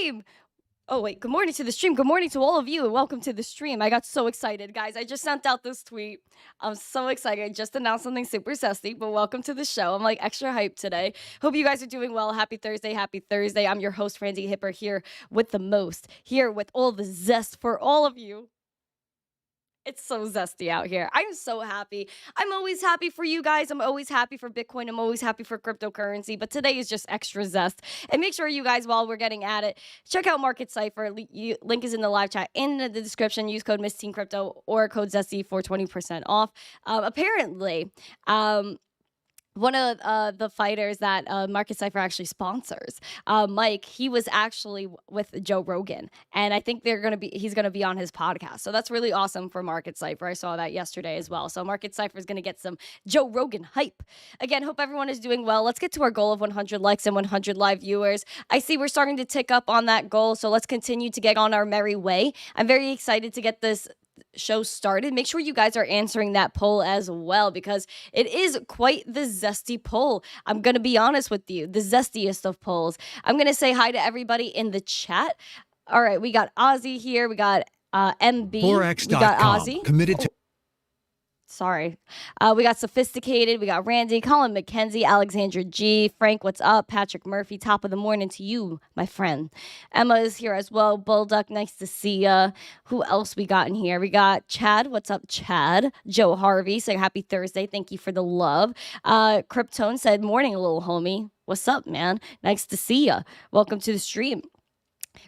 stream. Oh, wait. Good morning to the stream. Good morning to all of you, and welcome to the stream. I got so excited, guys. I just sent out this tweet. I'm so excited. I just announced something super zesty, but welcome to the show. I'm like extra hyped today. Hope you guys are doing well. Happy Thursday. Happy Thursday. I'm your host, Randi Hipper, here with the most, here with all the zest for all of you. It's so zesty out here. I'm so happy. I'm always happy for you guys. I'm always happy for Bitcoin. I'm always happy for cryptocurrency. But today is just extra zest. And make sure you guys, while we're getting at it, check out Market Cipher. Link is in the live chat in the description. Use code missteencrypto or code zesty for 20% off. Apparently, one of the fighters that Market Cipher actually sponsors, Mike, he was actually with Joe Rogan, and I think he's gonna be on his podcast. So that's really awesome for Market Cipher. I saw that yesterday as well. So Market Cipher is gonna get some Joe Rogan hype. Again, hope everyone is doing well. Let's get to our goal of 100 likes and 100 live viewers. I see we're starting to tick up on that goal, so let's continue to get on our merry way. I'm very excited to get this show started. Make sure you guys are answering that poll as well, because it is quite the zesty poll. I'm going to be honest with you, the zestiest of polls. I'm going to say hi to everybody in the chat. All right, we got Ozzy here. We got MB. Forex.com, we got Ozzy. Committed to. Sorry. We got Sophisticated. We got Randy, Colin McKenzie, Alexandra G, Frank, what's up? Patrick Murphy, top of the morning to you, my friend. Emma is here as well. Bullduck, nice to see ya. Who else we got in here? We got Chad. What's up, Chad? Joe Harvey, say happy Thursday. Thank you for the love. Kryptone said, morning, little homie. What's up, man? Nice to see ya. Welcome to the stream.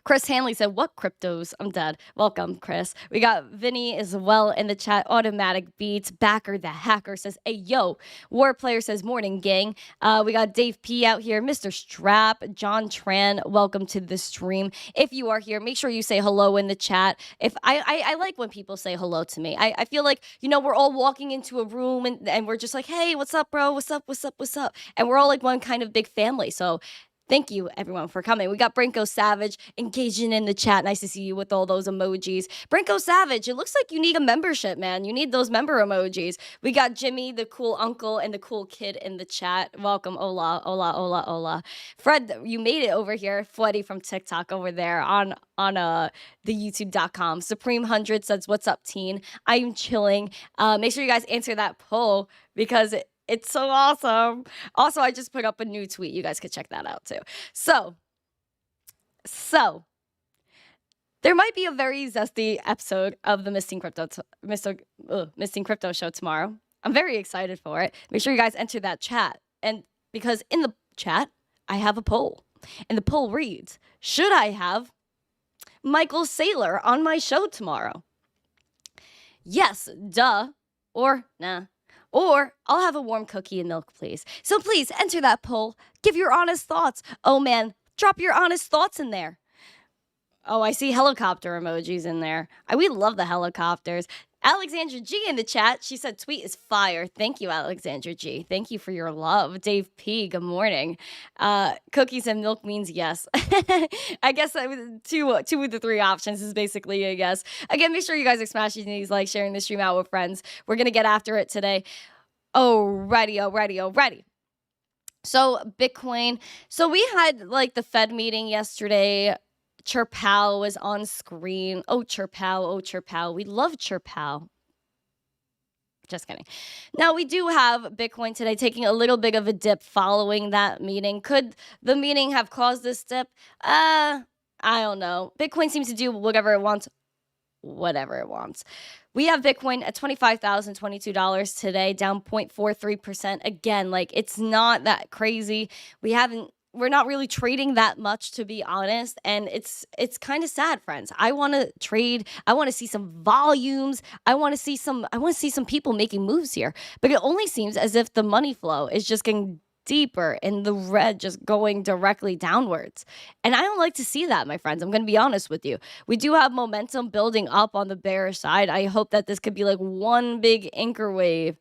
Chris Hanley said, what cryptos? I'm dead. Welcome, Chris. We got Vinny as well in the chat. Automatic Beats. Backer the Hacker says, hey, yo. War Player says, morning, gang. We got Dave P out here. Mr. Strap. John Tran, welcome to the stream. If you are here, make sure you say hello in the chat. If I like when people say hello to me. I feel like, we're all walking into a room and we're just like, hey, what's up, bro? What's up? What's up? What's up? And we're all like one kind of big family. So thank you, everyone, for coming. We got Brinko Savage engaging in the chat. Nice to see you with all those emojis. Brinko Savage, it looks like you need a membership, man. You need those member emojis. We got Jimmy, the cool uncle, and the cool kid in the chat. Welcome, hola, hola, hola, hola. Fred, you made it over here. Freddy from TikTok over there on the youtube.com. Supreme 100 says, what's up, teen? I'm chilling. Make sure you guys answer that poll because it's so awesome. Also, I just put up a new tweet. You guys could check that out too. So there might be a very zesty episode of the Misting Crypto show tomorrow. I'm very excited for it. Make sure you guys enter that chat. And because in the chat, I have a poll. And the poll reads, should I have Michael Saylor on my show tomorrow? Yes, duh, or nah. Or I'll have a warm cookie and milk, please. So please enter that poll. Give your honest thoughts. Oh, man, drop your honest thoughts in there. Oh, I see helicopter emojis in there. We love the helicopters. Alexandra G in the chat. She said, tweet is fire. Thank you, Alexandra G. Thank you for your love. Dave P, good morning. Cookies and milk means yes. I guess two of the three options is basically a yes. Again, make sure you guys are smashing these likes, sharing the stream out with friends. We're going to get after it today. Alrighty. So Bitcoin. So we had like the Fed meeting yesterday. JerPow was on screen. Oh, JerPow. We love JerPow. Just kidding. Now, we do have Bitcoin today taking a little bit of a dip following that meeting. Could the meeting have caused this dip? I don't know. Bitcoin seems to do whatever it wants. We have Bitcoin at $25,022 today, down 0.43%. Again, like, it's not that crazy. We're not really trading that much, to be honest, and it's kind of sad, friends. I want to trade. I want to see some volumes. I want to see some people making moves here. But it only seems as if the money flow is just getting deeper in the red, just going directly downwards. And I don't like to see that, my friends. I'm going to be honest with you. We do have momentum building up on the bearish side. I hope that this could be like one big anchor wave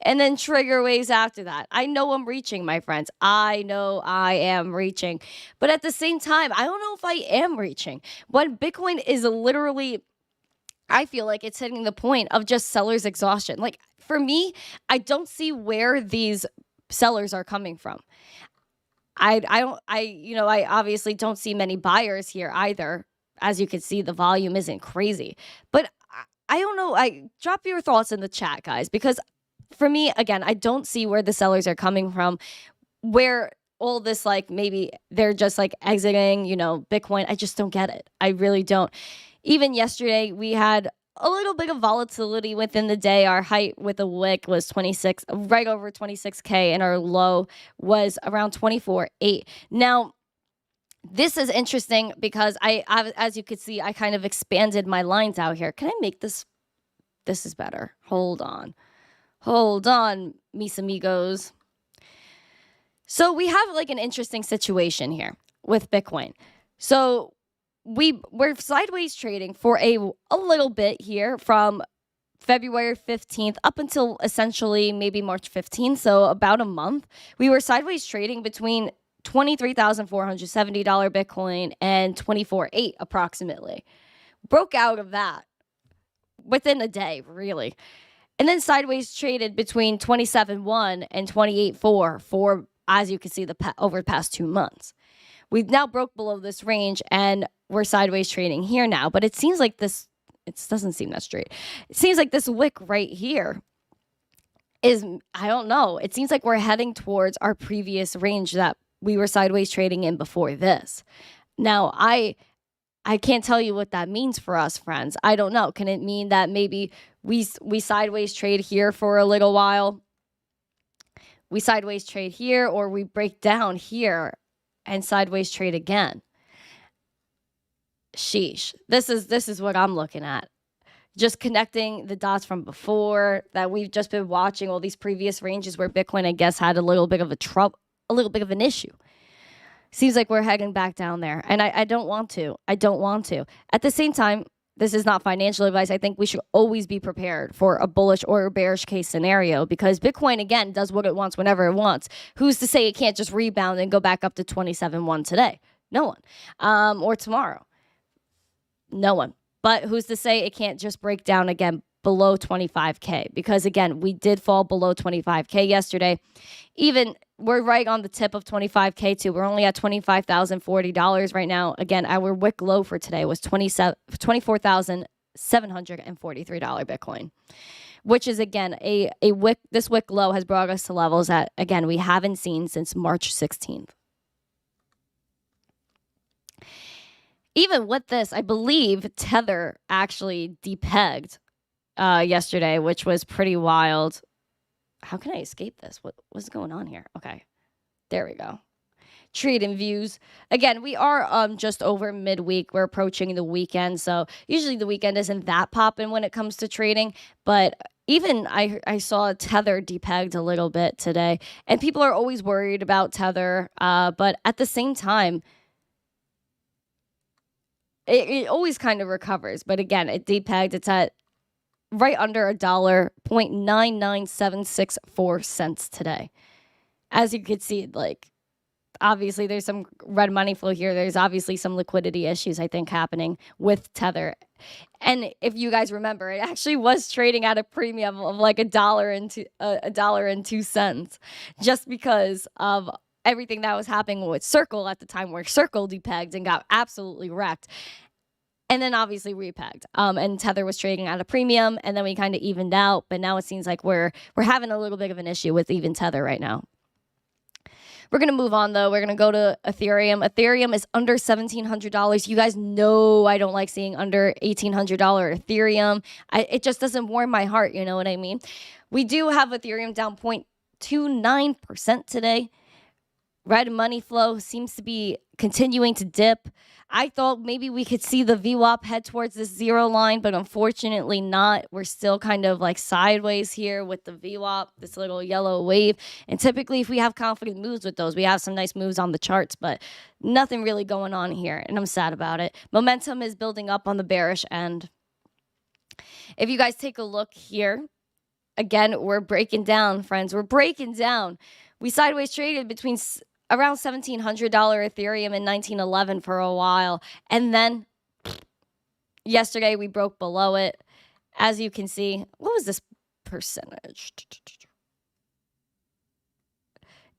and then trigger waves after that. I know I'm reaching, my friends. I know I am reaching. But at the same time, I don't know if I am reaching. But Bitcoin is literally, I feel like it's hitting the point of just seller's exhaustion. Like, for me, I don't see where these sellers are coming from. I obviously don't see many buyers here either. As you can see, the volume isn't crazy. But I don't know. Drop your thoughts in the chat, guys, because for me, again, I don't see where the sellers are coming from, where all this, like, maybe they're just like exiting, Bitcoin. I just don't get it. I really don't. Even yesterday, we had a little bit of volatility within the day. Our height with a wick was 26, right over 26K, and our low was around 24.8. Now, this is interesting because I, as you could see, I kind of expanded my lines out here. Can I make this? This is better. Hold on, mis amigos. So we have like an interesting situation here with Bitcoin. So we're sideways trading for a little bit here from February 15th up until essentially maybe March 15th, so about a month. We were sideways trading between $23,470 Bitcoin and 24.8 approximately. Broke out of that within a day, really. And then sideways traded between 27.1 and 28.4 for, as you can see, over the past 2 months. We've now broke below this range and we're sideways trading here now. But it seems like this, it doesn't seem that straight. It seems like this wick right here is, I don't know. It seems like we're heading towards our previous range that we were sideways trading in before this. Now, I can't tell you what that means for us, friends. I don't know. Can it mean that maybe we sideways trade here for a little while? We sideways trade here, or we break down here and sideways trade again? Sheesh. This is what I'm looking at. Just connecting the dots from before that we've just been watching all these previous ranges where Bitcoin, I guess, had a little bit of an issue. Seems like we're heading back down there. And I don't want to. I don't want to. At the same time, this is not financial advice. I think we should always be prepared for a bullish or a bearish case scenario because Bitcoin, again, does what it wants whenever it wants. Who's to say it can't just rebound and go back up to 27.1 today? No one. Or tomorrow. No one. But who's to say it can't just break down again below 25K? Because, again, we did fall below 25K yesterday. Even we're right on the tip of 25K too. We're only at $25,040 right now. Again, our wick low for today was $24,743 Bitcoin, which is, again, a wick. This wick low has brought us to levels that, again, we haven't seen since March 16th. Even with this, I believe Tether actually depegged yesterday, which was pretty wild. How can I escape this? What's going on here? Okay, there we go. Trading views. Again, we are just over midweek. We're approaching the weekend, so usually the weekend isn't that poppin' when it comes to trading. But even I saw Tether depegged a little bit today, and people are always worried about Tether. But at the same time, it always kind of recovers. But again, it depegged. It's at right under $1, 0.99764 cents today. As you can see, like, obviously there's some red money flow here. There's obviously some liquidity issues, I think, happening with Tether. And if you guys remember, it actually was trading at a premium of like $1.02, just because of everything that was happening with Circle at the time, where Circle depegged and got absolutely wrecked. And then obviously repegged. And Tether was trading at a premium, and then we kind of evened out. But now it seems like we're having a little bit of an issue with even Tether right now. We're going to move on, though. We're going to go to Ethereum. Ethereum is under $1,700. You guys know I don't like seeing under $1,800 Ethereum. It just doesn't warm my heart, you know what I mean? We do have Ethereum down 0.29% today. Red money flow seems to be continuing to dip. I thought maybe we could see the VWAP head towards this zero line, but unfortunately not. We're still kind of like sideways here with the VWAP, this little yellow wave. And typically if we have confident moves with those, we have some nice moves on the charts, but nothing really going on here, and I'm sad about it. Momentum is building up on the bearish end. If you guys take a look here, again, we're breaking down, friends. We're breaking down. We sideways traded between around $1,700 Ethereum and 1911 for a while. And then yesterday we broke below it. As you can see, what was this percentage?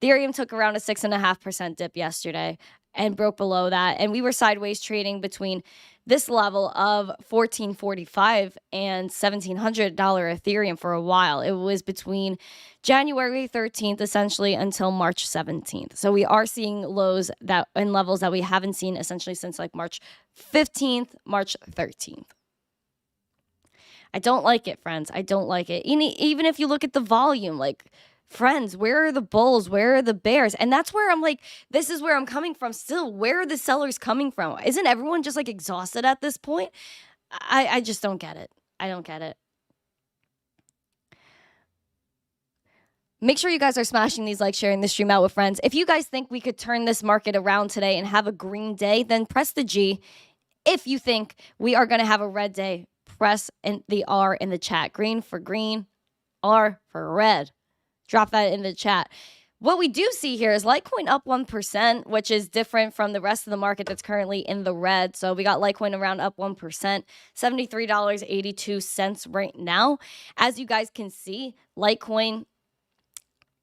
Ethereum took around a 6.5% dip yesterday and broke below that. And we were sideways trading between this level of $1,445 and $1,700 Ethereum for a while. It was between January 13th, essentially, until March 17th. So we are seeing lows that and levels that we haven't seen essentially since like March 15th, March 13th. I don't like it, friends. I don't like it. Even if you look at the volume, like, friends, where are the bulls? Where are the bears? And that's where I'm like, this is where I'm coming from still. Where are the sellers coming from? Isn't everyone just like exhausted at this point? I just don't get it. I don't get it. Make sure you guys are smashing these likes, sharing this stream out with friends. If you guys think we could turn this market around today and have a green day, then press the G. If you think we are going to have a red day, press the R in the chat. Green for green, R for red. Drop that in the chat. What we do see here is Litecoin up 1%, which is different from the rest of the market that's currently in the red. So we got Litecoin around up 1%, $73.82 right now. As you guys can see, Litecoin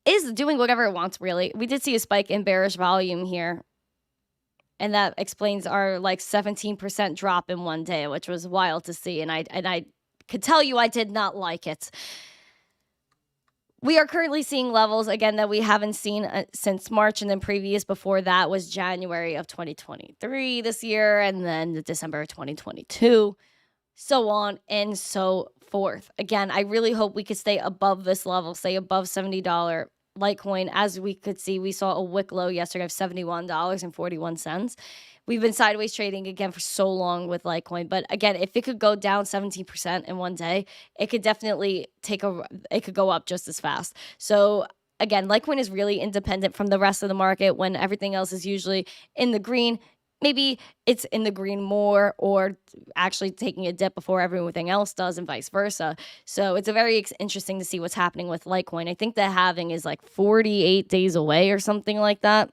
is doing whatever it wants, really. We did see a spike in bearish volume here. And that explains our like 17% drop in one day, which was wild to see. And I could tell you I did not like it. We are currently seeing levels, again, that we haven't seen since March, and then previous before that was January of 2023 this year, and then December of 2022, so on and so forth. Again, I really hope we could stay above this level, stay above $70 Litecoin. As we could see, we saw a wick low yesterday of $71.41. We've been sideways trading again for so long with Litecoin. But again, if it could go down 17% in one day, it could definitely it could go up just as fast. So again, Litecoin is really independent from the rest of the market when everything else is usually in the green. Maybe it's in the green more or actually taking a dip before everything else does and vice versa. So it's a very interesting to see what's happening with Litecoin. I think the halving is like 48 days away or something like that.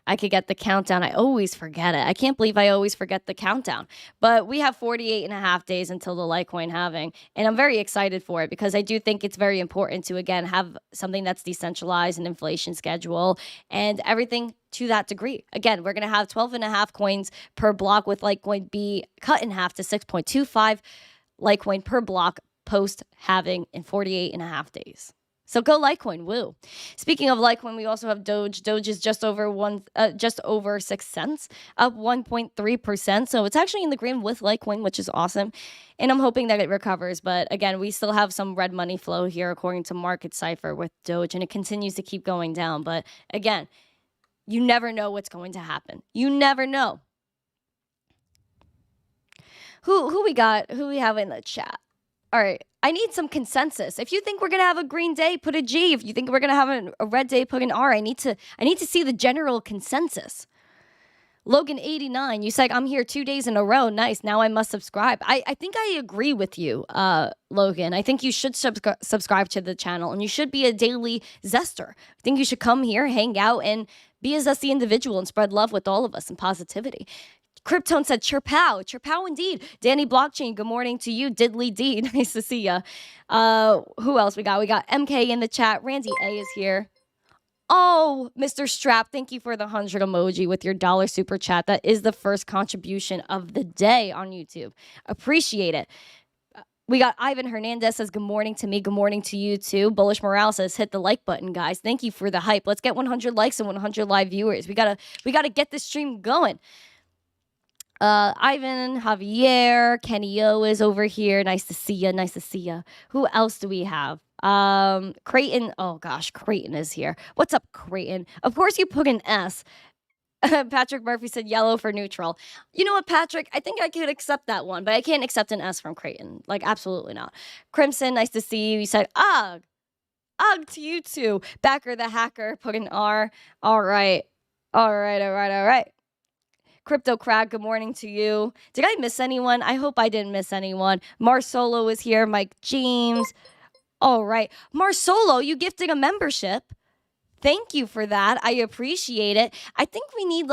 I could get the countdown. I always forget it. I can't believe I always forget the countdown. But we have 48 and a half days until the Litecoin halving. And I'm very excited for it because I do think it's very important to, again, have something that's decentralized, an inflation schedule, and everything to that degree. Again, we're going to have 12 and a half coins per block with Litecoin be cut in half to 6.25 Litecoin per block post halving in 48 and a half days. So go Litecoin, woo. Speaking of Litecoin, we also have Doge. Doge is just over 6 cents, up 1.3%. So it's actually in the green with Litecoin, which is awesome. And I'm hoping that it recovers. But again, we still have some red money flow here according to Market Cipher with Doge, and it continues to keep going down. But again, you never know what's going to happen. You never know. Who we got? Who we have in the chat? All right. I need some consensus. If you think we're going to have a green day, put a G. If you think we're going to have a red day, put an R. I need to see the general consensus. Logan 89, you said, I'm here 2 days in a row. Nice. Now I must subscribe. I think I agree with you, Logan. I think you should subscribe to the channel, and you should be a daily zester. I think you should come here, hang out, and be a zesty individual and spread love with all of us and positivity. Kryptone said, JerPow. JerPow indeed. Danny Blockchain, good morning to you. Diddly D, nice to see ya. Who else we got? We got MK in the chat. Randy A is here. Oh, Mr. Strap, thank you for the 100 emoji with your $1 super chat. That is the first contribution of the day on YouTube. Appreciate it. We got Ivan Hernandez says, good morning to me. Good morning to you too. Bullish Morale says, hit the like button, guys. Thank you for the hype. Let's get 100 likes and 100 live viewers. We gotta get this stream going. Ivan, Javier, Kenny O is over here. Nice to see ya. Nice to see ya. Who else do we have? Creighton. Oh gosh, Creighton is here. What's up, Creighton? Of course you put an S. Patrick Murphy said yellow for neutral. You know what, Patrick? I think I could accept that one, but I can't accept an S from Creighton. Like, absolutely not. Crimson, nice to see you. You said, ugh. Ugh to you too. Backer the hacker, put an R. All right. All right. Crypto Crack, good morning to you. Did I miss anyone? I hope I didn't miss anyone. Marsolo is here. Mike James. All right. Marsolo, you gifted a membership. Thank you for that. I appreciate it. I think we need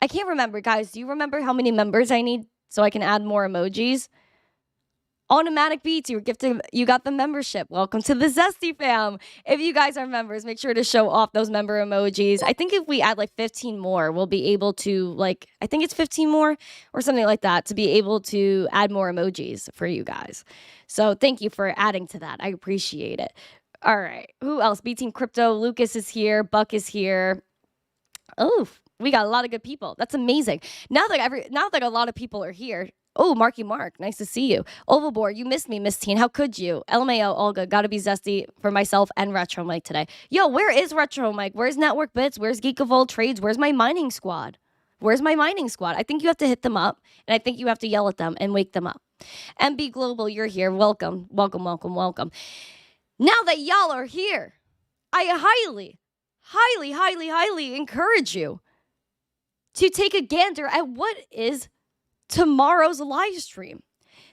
I can't remember. Guys, do you remember how many members I need so I can add more emojis? Automatic Beats, you got the membership. Welcome to the Zesty fam. If you guys are members, make sure to show off those member emojis. I think if we add like 15 more, we'll be able to I think it's 15 more or something like that to be able to add more emojis for you guys. So thank you for adding to that. I appreciate it. All right. Who else? Team Crypto. Lucas is here. Buck is here. Oh, we got a lot of good people. That's amazing. Now that a lot of people are here. Oh, Marky Mark, nice to see you. Ovalboard, you missed me, Miss Teen. How could you? LMAO, all good. Gotta be zesty for myself and Retro Mike today. Yo, where is Retro Mike? Where's Network Bits? Where's Geek of All Trades? Where's my mining squad? Where's my mining squad? I think you have to hit them up, and I think you have to yell at them and wake them up. MB Global, you're here. Welcome, welcome, welcome, welcome. Now that y'all are here, I highly, highly, highly, highly encourage you to take a gander at what is tomorrow's live stream.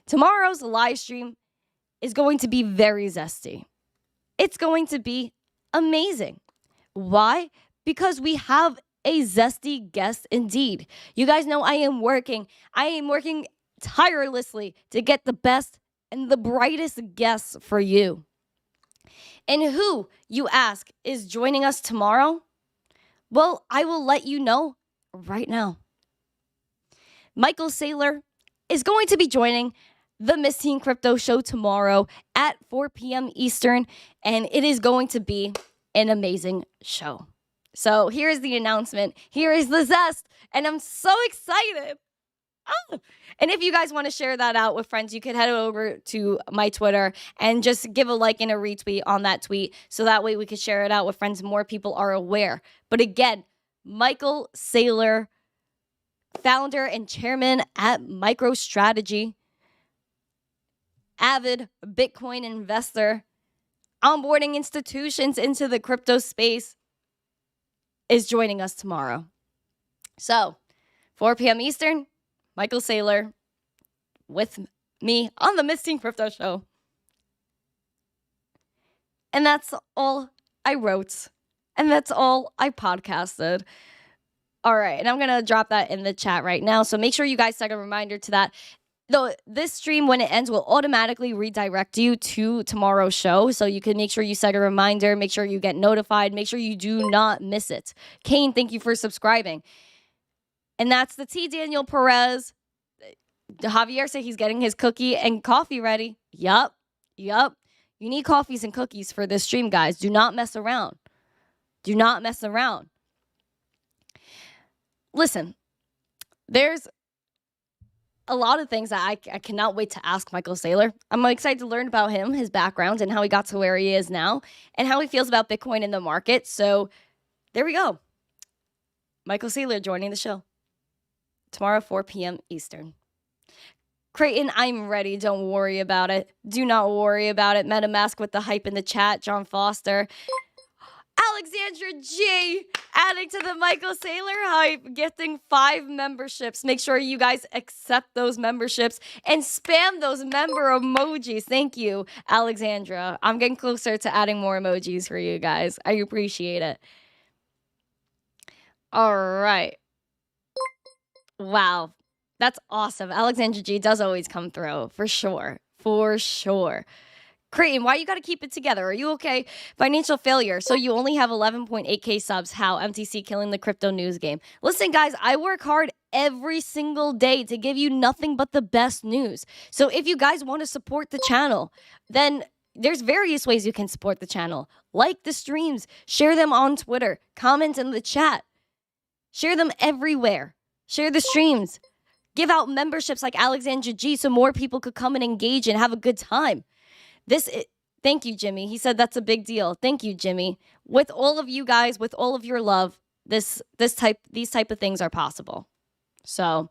Tomorrow's live stream is going to be very zesty. It's going to be amazing. Why? Because we have a zesty guest indeed. You guys know I am working tirelessly to get the best and the brightest guests for you. And who, you ask, is joining us tomorrow? Well, I will let you know right now. Michael Saylor is going to be joining the Miss Teen Crypto show tomorrow at 4 p.m. Eastern, and it is going to be an amazing show. So here's the announcement. Here is the zest, and I'm so excited. Oh. And if you guys want to share that out with friends, you can head over to my Twitter and just give a like and a retweet on that tweet, so that way we can share it out with friends. More people are aware. But again, Michael Saylor, founder and chairman at MicroStrategy, avid Bitcoin investor, onboarding institutions into the crypto space, is joining us tomorrow. So, 4 p.m. Eastern, Michael Saylor with me on the Miss Teen Crypto show. And that's all I wrote. And that's all I podcasted. All right, and I'm going to drop that in the chat right now. So make sure you guys set a reminder to that. Though this stream, when it ends, will automatically redirect you to tomorrow's show. So you can make sure you set a reminder. Make sure you get notified. Make sure you do not miss it. Kane, thank you for subscribing. And that's the T. Daniel Perez. Javier said he's getting his cookie and coffee ready. Yup. You need coffees and cookies for this stream, guys. Do not mess around. Do not mess around. Listen, there's a lot of things that I cannot wait to ask Michael Saylor. I'm excited to learn about him, his background, and how he got to where he is now, and how he feels about Bitcoin in the market. So there we go. Michael Saylor joining the show tomorrow, 4 p.m. Eastern. Creighton, I'm ready. Don't worry about it. Do not worry about it. MetaMask with the hype in the chat. John Foster. Alexandra G adding to the Michael Saylor hype, gifting 5 memberships. Make sure you guys accept those memberships and spam those member emojis. Thank you, Alexandra. I'm getting closer to adding more emojis for you guys. I appreciate it. All right. Wow. That's awesome. Alexandra G does always come through, for sure. For sure. Creighton, why you got to keep it together? Are you okay? Financial failure. So you only have 11.8K subs. How? MTC killing the crypto news game. Listen, guys, I work hard every single day to give you nothing but the best news. So if you guys want to support the channel, then there's various ways you can support the channel. Like the streams, share them on Twitter, comment in the chat, share them everywhere. Share the streams. Give out memberships like Alexandra G so more people could come and engage and have a good time. Thank you, Jimmy. He said that's a big deal. Thank you, Jimmy. With all of you guys, with all of your love, these type of things are possible. So,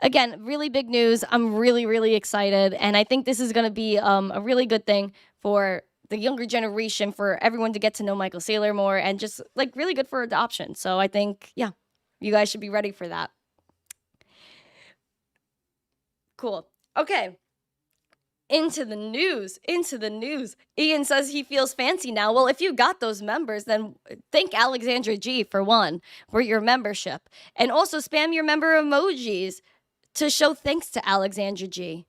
again, really big news. I'm really, really excited, and I think this is going to be a really good thing for the younger generation, for everyone to get to know Michael Saylor more, and just like really good for adoption. So I think, yeah, you guys should be ready for that. Cool. Okay. Into the news. Ian says he feels fancy now. Well, if you got those members, then thank Alexandra G for your membership. And also spam your member emojis to show thanks to Alexandra G.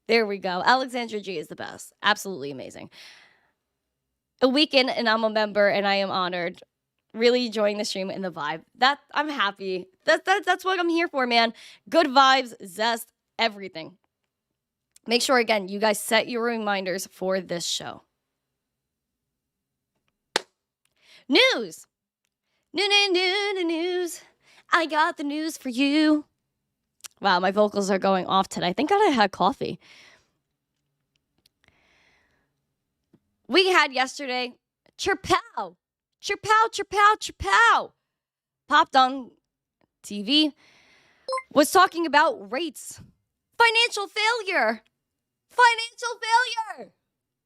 There we go. Alexandra G is the best. Absolutely amazing. A weekend and I'm a member and I am honored. Really enjoying the stream and the vibe. That I'm happy. That's what I'm here for, man. Good vibes, zest, everything. Make sure, again, you guys set your reminders for this show. News. News. I got the news for you. Wow, my vocals are going off today. Thank God I had coffee. We had yesterday JerPow. JerPow. Popped on TV. Was talking about rates. Financial failure.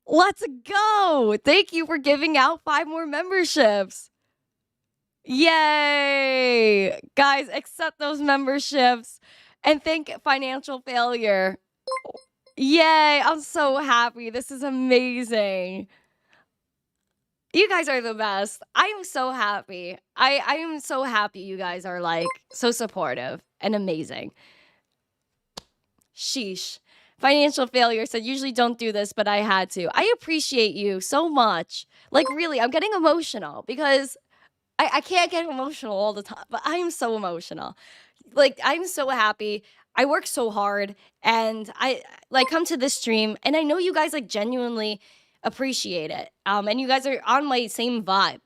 Let's go. Thank you for giving out 5 more memberships. Yay. Guys, accept those memberships and think financial failure. Yay. I'm so happy. This is amazing. You guys are the best. I am so happy. I am so happy you guys are like so supportive and amazing. Sheesh. Financial failure said, usually don't do this, but I had to. I appreciate you so much. Like, really, I'm getting emotional because I can't get emotional all the time, but I am so emotional. Like, I'm so happy. I work so hard and I like come to this stream and I know you guys like genuinely appreciate it. And you guys are on my same vibe.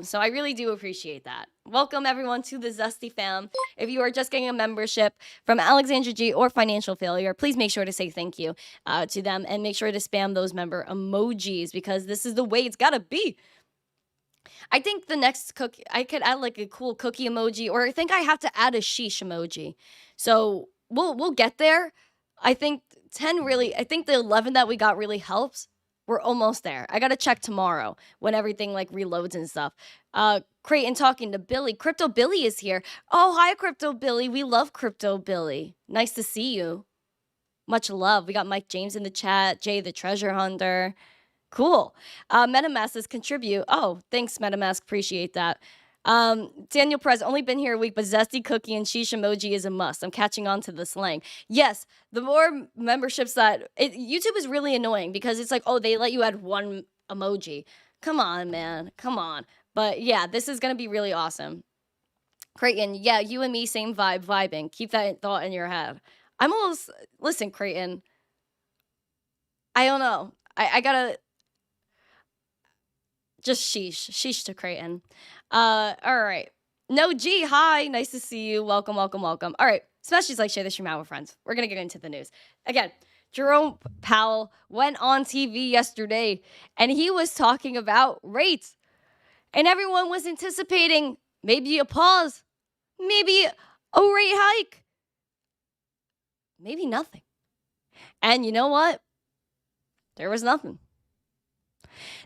So I really do appreciate that. Welcome everyone to the Zesty fam. If you are just getting a membership from Alexandra G or Financial Failure, please make sure to say thank you to them and make sure to spam those member emojis because this is the way it's gotta be. I think the next cookie, I could add like a cool cookie emoji, or I think I have to add a sheesh emoji. So we'll get there. I think 10 really, I think the 11 that we got really helps. We're almost there. I gotta check tomorrow when everything like reloads and stuff. Creighton talking to Billy. Crypto Billy is here. Oh, hi, Crypto Billy. We love Crypto Billy. Nice to see you. Much love. We got Mike James in the chat. Jay the Treasure Hunter. Cool. MetaMask says contribute. Oh, thanks, MetaMask. Appreciate that. Daniel Perez, only been here a week, but zesty cookie and sheesh emoji is a must. I'm catching on to the slang. Yes, the more memberships that YouTube is really annoying because it's like, oh, they let you add 1 emoji. Come on, man. Come on. But yeah, this is going to be really awesome. Creighton, yeah, you and me, same vibe, vibing. Keep that thought in your head. I'm almost, listen, Creighton. I don't know. I gotta, just sheesh to Creighton. All right. No G, hi. Nice to see you. Welcome. All right. Smash like, share the stream out with friends. We're going to get into the news. Again, Jerome Powell went on TV yesterday and he was talking about rates. And everyone was anticipating maybe a pause, maybe a rate hike, maybe nothing. And you know what? There was nothing.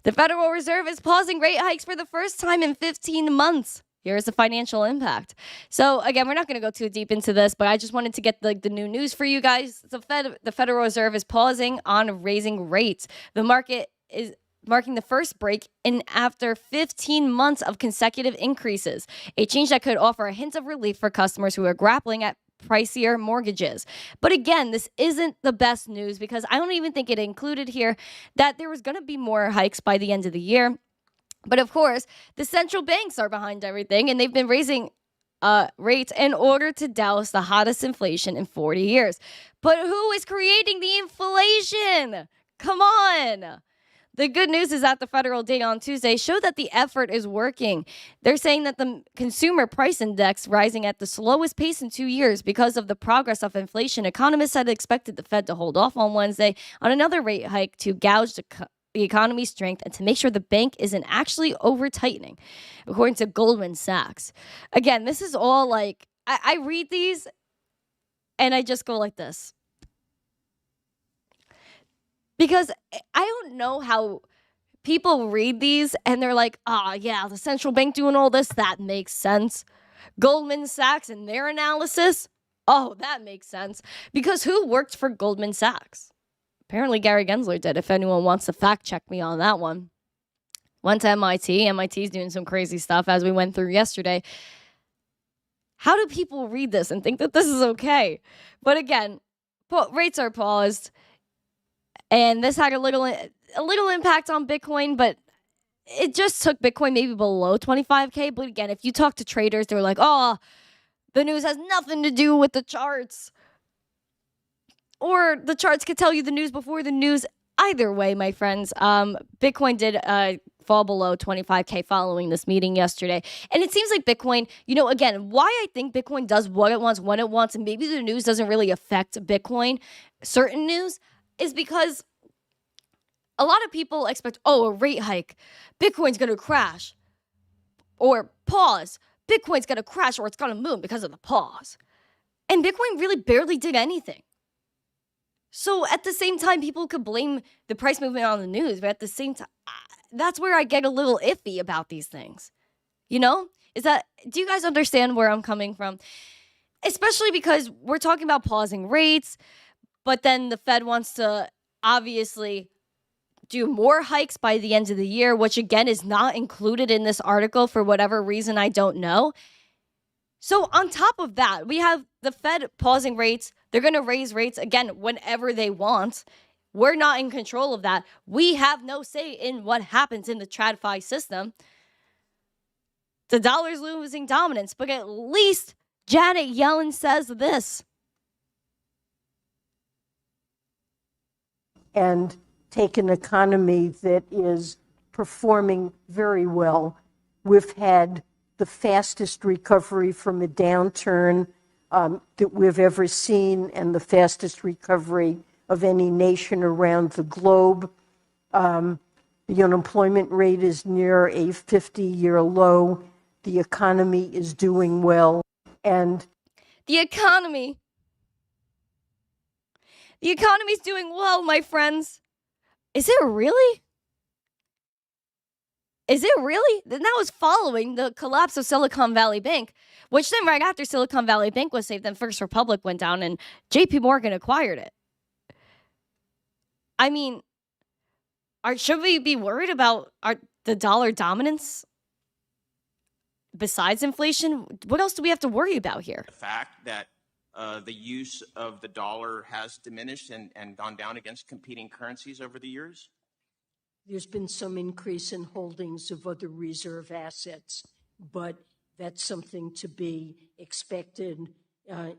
The Federal Reserve is pausing rate hikes for the first time in 15 months. Here's the financial impact. So again, we're not going to go too deep into this, but I just wanted to get the new news for you guys. The Federal Reserve is pausing on raising rates. The market is marking the first break in after 15 months of consecutive increases, a change that could offer a hint of relief for customers who are grappling at pricier mortgages. But again, this isn't the best news because I don't even think it included here that there was going to be more hikes by the end of the year. But of course, the central banks are behind everything and they've been raising rates in order to douse the hottest inflation in 40 years. But who is creating the inflation? Come on. The good news is that the federal data on Tuesday showed that the effort is working. They're saying that the consumer price index rising at the slowest pace in 2 years because of the progress of inflation. Economists had expected the Fed to hold off on Wednesday on another rate hike to gauge the economy's strength and to make sure the bank isn't actually over tightening, according to Goldman Sachs. Again, this is all like, I read these and I just go like this. Because I don't know how people read these and they're like, yeah, the central bank doing all this, that makes sense. Goldman Sachs and their analysis, oh, that makes sense. Because who worked for Goldman Sachs? Apparently Gary Gensler did, if anyone wants to fact check me on that one. Went to MIT. MIT's doing some crazy stuff as we went through yesterday. How do people read this and think that this is okay? But again, rates are paused. And this had a little impact on Bitcoin, but it just took Bitcoin maybe below 25K. But again, if you talk to traders, they're like, oh, the news has nothing to do with the charts. Or the charts could tell you the news before the news. Either way, my friends, Bitcoin did fall below 25K following this meeting yesterday. And it seems like Bitcoin, again, why I think Bitcoin does what it wants, when it wants, and maybe the news doesn't really affect Bitcoin, certain news, is because a lot of people expect, a rate hike, Bitcoin's going to crash. Or pause, Bitcoin's going to crash or it's going to move because of the pause. And Bitcoin really barely did anything. So at the same time, people could blame the price movement on the news, but at the same time, that's where I get a little iffy about these things. Do you guys understand where I'm coming from? Especially because we're talking about pausing rates, but then the Fed wants to obviously do more hikes by the end of the year, which again is not included in this article for whatever reason, I don't know. So on top of that, we have the Fed pausing rates. They're going to raise rates again whenever they want. We're not in control of that. We have no say in what happens in the TradFi system. The dollar's losing dominance, but at least Janet Yellen says this. And take an economy that is performing very well. We've had the fastest recovery from a downturn that we've ever seen, and the fastest recovery of any nation around the globe. The unemployment rate is near a 50-year low. The economy is doing well. And the economy's doing well, my friends. Is it really? Then that was following the collapse of Silicon Valley Bank, which then right after Silicon Valley Bank was saved, then First Republic went down and JP Morgan acquired it. I mean, should we be worried about the dollar dominance besides inflation? What else do we have to worry about here? The fact that the use of the dollar has diminished and gone down against competing currencies over the years? There's been some increase in holdings of other reserve assets, but that's something to be expected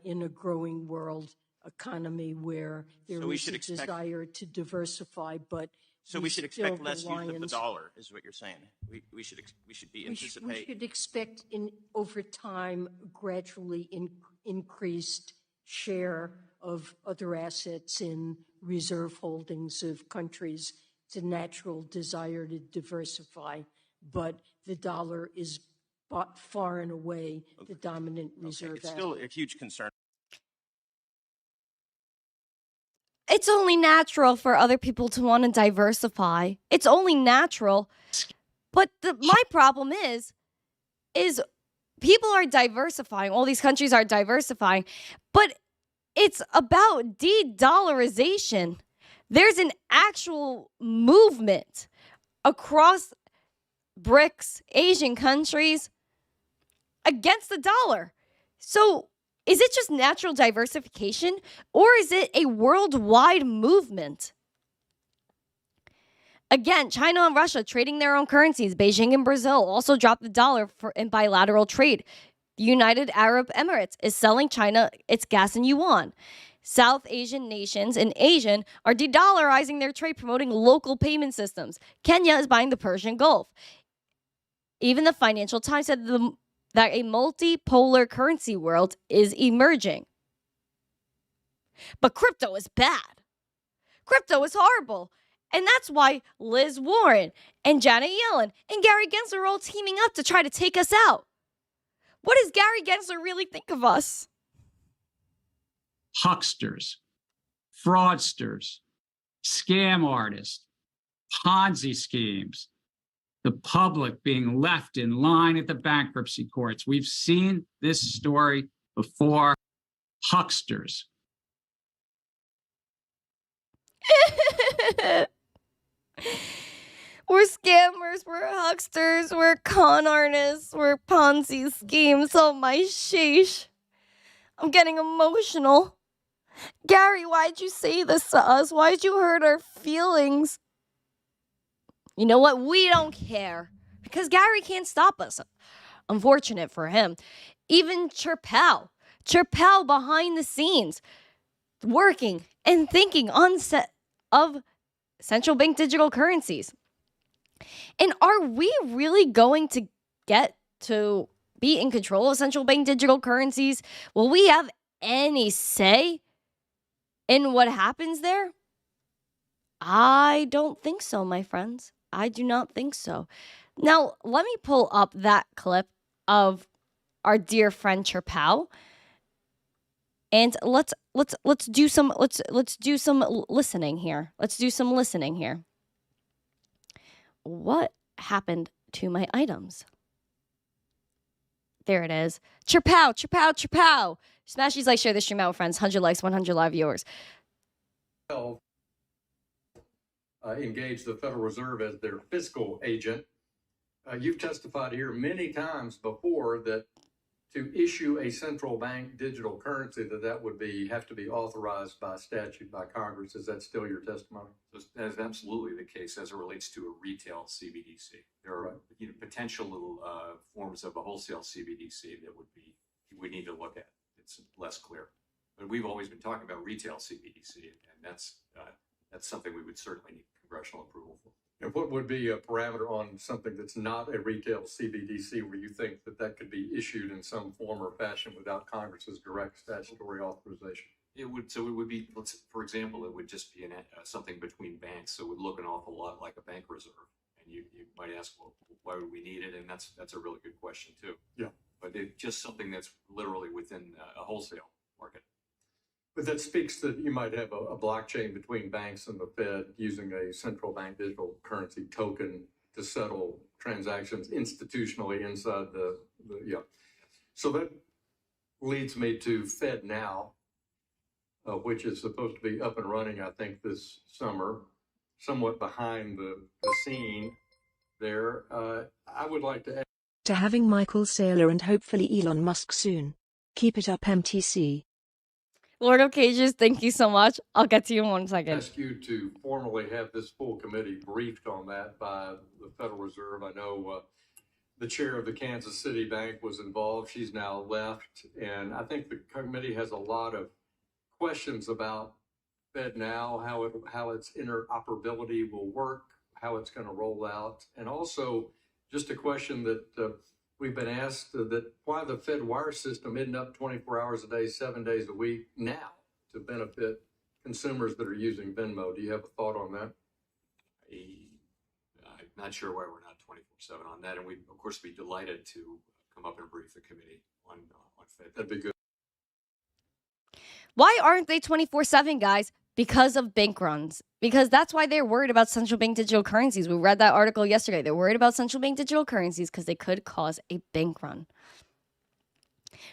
in a growing world economy where there is a desire to diversify, but so we should expect less use of the dollar, is what you're saying. We should anticipate. We should expect over time gradually increased share of other assets in reserve holdings of countries. It's a natural desire to diversify, but the dollar is far and away the dominant reserve asset. It's still a huge concern. It's only natural for other people to want to diversify. It's only natural. But my problem is people are diversifying. All these countries are diversifying. But it's about de-dollarization. There's an actual movement across BRICS, Asian countries, against the dollar. So is it just natural diversification, or is it a worldwide movement? Again, China and Russia trading their own currencies. Beijing and Brazil also dropped the dollar in bilateral trade. The United Arab Emirates is selling China its gas in yuan. South Asian nations and Asian are de-dollarizing their trade, promoting local payment systems. Kenya is buying the Persian Gulf. Even the Financial Times said that a multipolar currency world is emerging. But crypto is bad. Crypto is horrible. And that's why Liz Warren and Janet Yellen and Gary Gensler are all teaming up to try to take us out. What does Gary Gensler really think of us? Hucksters, fraudsters, scam artists, Ponzi schemes, the public being left in line at the bankruptcy courts. We've seen this story before. Hucksters. We're scammers, we're hucksters, we're con artists, we're Ponzi schemes. Oh my sheesh. I'm getting emotional. Gary, why'd you say this to us? Why'd you hurt our feelings? You know what? We don't care. Because Gary can't stop us. Unfortunate for him. Even JerPow behind the scenes, working and thinking on set of central bank digital currencies. And are we really going to get to be in control of central bank digital currencies? Will we have any say in what happens there? I don't think so, my friends. I do not think so. Now, let me pull up that clip of our dear friend JerPow, and let's do some listening here. Let's do some listening here. What happened to my items? There it is. JerPow. Smash these likes, share this stream out with friends. 100 likes, 100 live viewers. Engage the Federal Reserve as their fiscal agent. You've testified here many times before that to issue a central bank digital currency, that would have to be authorized by statute by Congress. Is that still your testimony? That is absolutely the case as it relates to a retail CBDC. There are potential forms of a wholesale CBDC that we need to look at. It's less clear, but we've always been talking about retail CBDC, and that's something we would certainly need congressional approval for. And what would be a parameter on something that's not a retail CBDC where you think that could be issued in some form or fashion without Congress's direct statutory authorization? It would be, for example, it would just be something between banks. So it would look an awful lot like a bank reserve. And you might ask, well, why would we need it? And that's a really good question too. Yeah. But it's just something that's literally within a wholesale market. But that speaks that you might have a blockchain between banks and the Fed using a central bank digital currency token to settle transactions institutionally inside the. So that leads me to FedNow, which is supposed to be up and running, I think, this summer, somewhat behind the scene there. I would like to add to having Michael Saylor and hopefully Elon Musk soon. Keep it up, MTC. Lord of Cages, thank you so much. I'll get to you in 1 second. Ask you to formally have this full committee briefed on that by the Federal Reserve. I know the chair of the Kansas City Bank was involved. She's now left. And I think the committee has a lot of questions about FedNow, how its interoperability will work, how it's going to roll out. And also just a question that we've been asked that why the Fed wire system isn't up 24 hours a day, 7 days a week now to benefit consumers that are using Venmo. Do you have a thought on that? I'm not sure why we're not 24/7 on that. And we, of course, be delighted to come up and brief the committee on Fed. That'd be good. Why aren't they 24/7, guys? Because of bank runs. Because that's why they're worried about central bank digital currencies. We read that article yesterday. They're worried about central bank digital currencies because they could cause a bank run.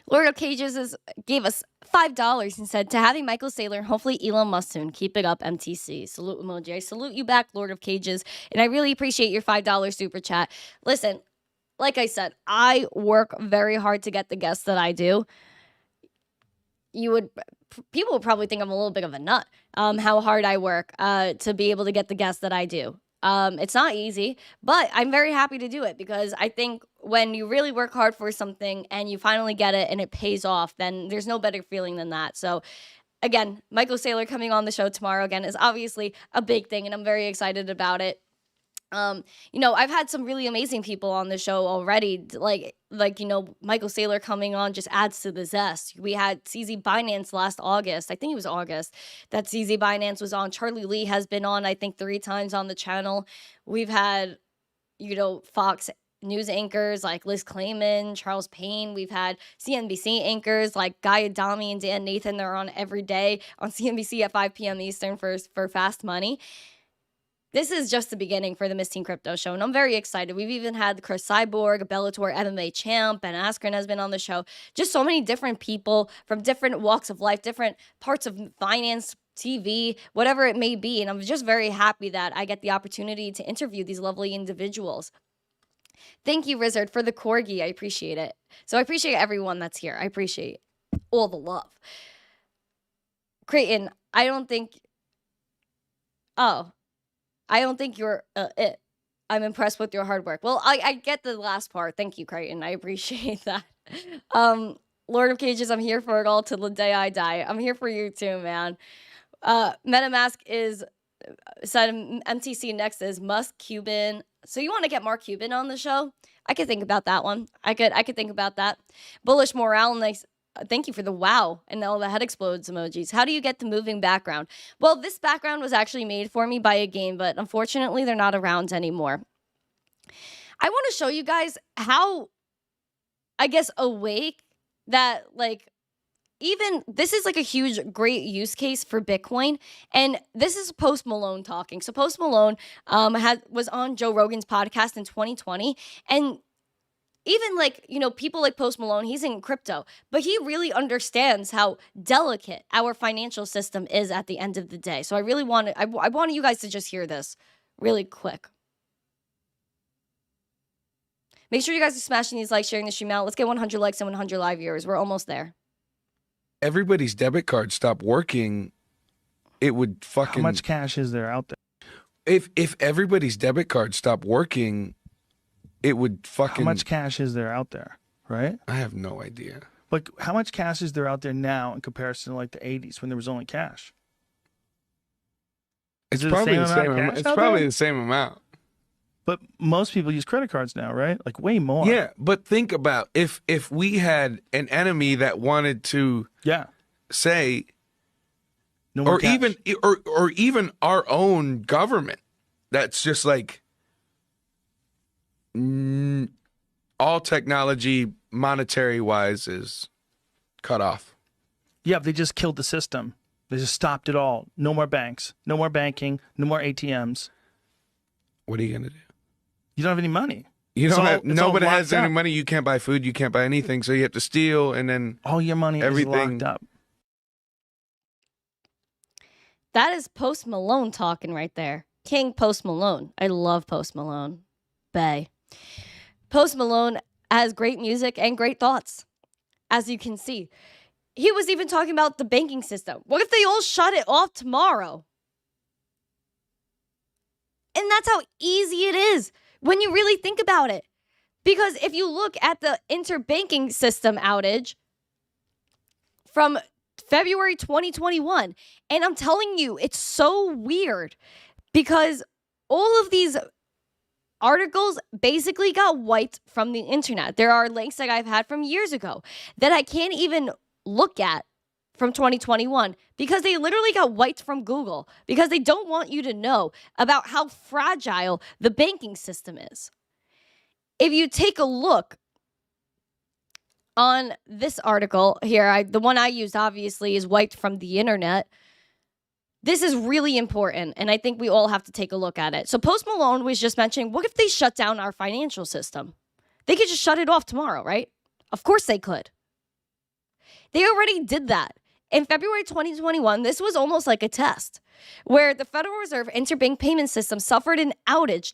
Lord of Cages gave us $5 and said, to having Michael Saylor and hopefully Elon Musk soon. Keep it up, MTC. Salute emoji. I salute you back, Lord of Cages. And I really appreciate your $5 super chat. Listen, like I said, I work very hard to get the guests that I do. People would probably think I'm a little bit of a nut, how hard I work to be able to get the guests that I do. It's not easy, but I'm very happy to do it because I think when you really work hard for something and you finally get it and it pays off, then there's no better feeling than that. So again, Michael Saylor coming on the show tomorrow again is obviously a big thing, and I'm very excited about it. I've had some really amazing people on the show already, like Michael Saylor coming on just adds to the zest. We had CZ Binance last August. I think it was August that CZ Binance was on. Charlie Lee has been on, I think, 3 times on the channel. We've had, Fox News anchors like Liz Clayman, Charles Payne. We've had CNBC anchors like Guy Adami and Dan Nathan. They're on every day on CNBC at 5 p.m. Eastern for Fast Money. This is just the beginning for the Miss Teen Crypto Show, and I'm very excited. We've even had Chris Cyborg, a Bellator MMA champ, Ben Askren has been on the show. Just so many different people from different walks of life, different parts of finance, TV, whatever it may be. And I'm just very happy that I get the opportunity to interview these lovely individuals. Thank you, Rizzard, for the corgi. I appreciate it. So I appreciate everyone that's here. I appreciate all the love. Creighton, I don't think you're it. I'm impressed with your hard work. Well, I get the last part. Thank you, Creighton. I appreciate that. Lord of Cages, I'm here for it all till the day I die. I'm here for you too, man. MetaMask is said MTC next is Musk Cuban. So you want to get Mark Cuban on the show? I could think about that one. I could think about that. Bullish morale, nice. Thank you for the wow and all the head explodes emojis. How do you get the moving background? Well, this background was actually made for me by a game, but unfortunately they're not around anymore. I want to show you guys how, I guess, awake that, like, even this is like a huge, great use case for Bitcoin. And this is Post Malone talking. So Post Malone was on Joe Rogan's podcast in 2020. And even like, people like Post Malone, he's in crypto, but he really understands how delicate our financial system is at the end of the day. So I really I wanted you guys to just hear this really quick. Make sure you guys are smashing these likes, sharing the stream out. Let's get 100 likes and 100 live viewers. We're almost there. Everybody's debit card stopped working, it would fucking... How much cash is there out there? If everybody's debit card stopped working, it would fucking... How much cash is there out there, right? I have no idea. Like, how much cash is there out there now in comparison to, like, the 80s when there was only cash? It's probably the same amount. It's probably the same amount. But most people use credit cards now, right? Like, way more. Yeah, but think about if we had an enemy that wanted to say... No more or cash. even our own government that's just like all technology monetary wise is cut off. Yeah, they just killed the system. They just stopped it all. No more banks, no more banking, no more ATMs. What are you gonna do? You don't have any money. You don't have, it's nobody all has locked any up. money. You can't buy food. You can't buy anything. So you have to steal, and then all your money is locked up. That is Post Malone talking right there. King Post Malone. I love Post Malone. Bay. Post Malone has great music and great thoughts, as you can see. He was even talking about the banking system. What if they all shut it off tomorrow? And that's how easy it is when you really think about it. Because if you look at the interbanking system outage from February 2021. And I'm telling you, it's so weird because all of these articles basically got wiped from the internet. There are links that I've had from years ago that I can't even look at from 2021 because they literally got wiped from Google because they don't want you to know about how fragile the banking system is. If you take a look on this article here, the one I used obviously is wiped from the internet. This is really important, and I think we all have to take a look at it. So Post Malone was just mentioning, what if they shut down our financial system? They could just shut it off tomorrow, right? Of course they could. They already did that. In February 2021, this was almost like a test, where the Federal Reserve interbank payment system suffered an outage,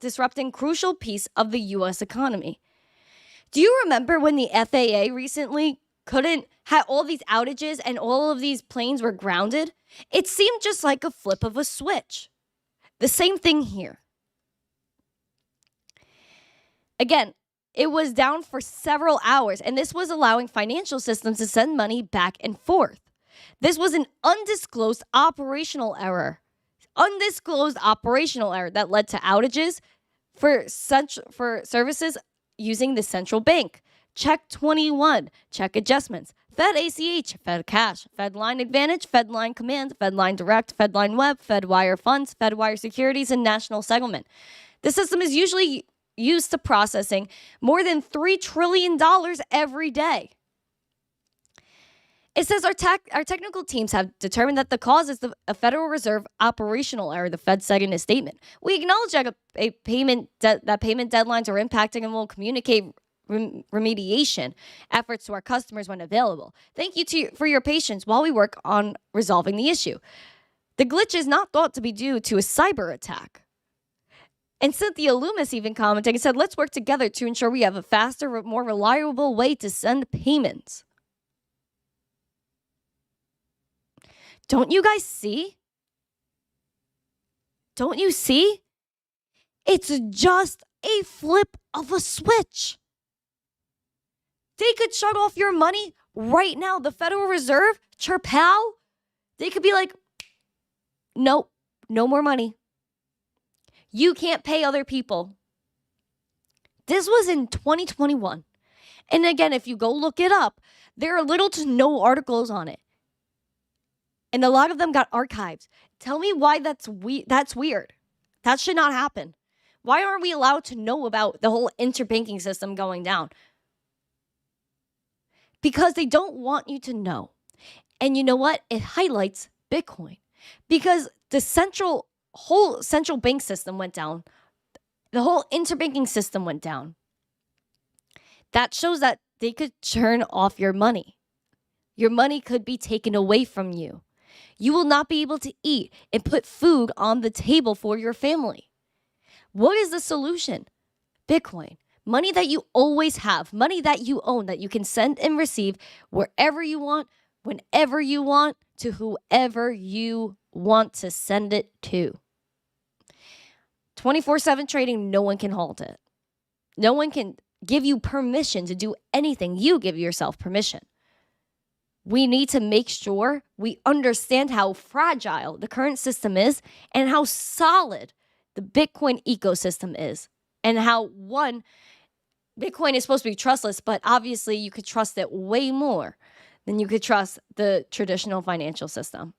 disrupting crucial piece of the U.S. economy. Do you remember when the FAA recently had all these outages and all of these planes were grounded? It seemed just like a flip of a switch. The same thing here. Again, it was down for several hours, and this was allowing financial systems to send money back and forth. This was an undisclosed operational error. That led to outages for services using the central bank. Check 21, check adjustments, Fed ACH, Fed Cash, Fed Line Advantage, Fed Line Command, Fed Line Direct, Fed Line Web, Fed Wire Funds, Fed Wire Securities, and National Settlement. The system is usually used to processing more than $3 trillion every day. It says our technical teams have determined that the cause is a Federal Reserve operational error, the Fed said in a statement. We acknowledge that payment deadlines are impacting and will communicate remediation efforts to our customers when available. Thank you for your patience while we work on resolving the issue. The glitch is not thought to be due to a cyber attack. And Cynthia Loomis even commented and said, let's work together to ensure we have a faster, more reliable way to send payments. Don't you guys see? Don't you see? It's just a flip of a switch. They could shut off your money right now. The Federal Reserve, JerPow, they could be like, nope, no more money. You can't pay other people. This was in 2021. And again, if you go look it up, there are little to no articles on it. And a lot of them got archived. Tell me why that's weird. That should not happen. Why aren't we allowed to know about the whole interbanking system going down? Because they don't want you to know. And you know what? It highlights Bitcoin. Because the whole central bank system went down. The whole interbanking system went down. That shows that they could turn off your money. Your money could be taken away from you. You will not be able to eat and put food on the table for your family. What is the solution? Bitcoin. Money that you always have. Money that you own, that you can send and receive wherever you want, whenever you want, to whoever you want to send it to. 24/7 trading, no one can halt it. No one can give you permission to do anything. You give yourself permission. We need to make sure we understand how fragile the current system is and how solid the Bitcoin ecosystem is. And how, one, Bitcoin is supposed to be trustless, but obviously you could trust it way more than you could trust the traditional financial system.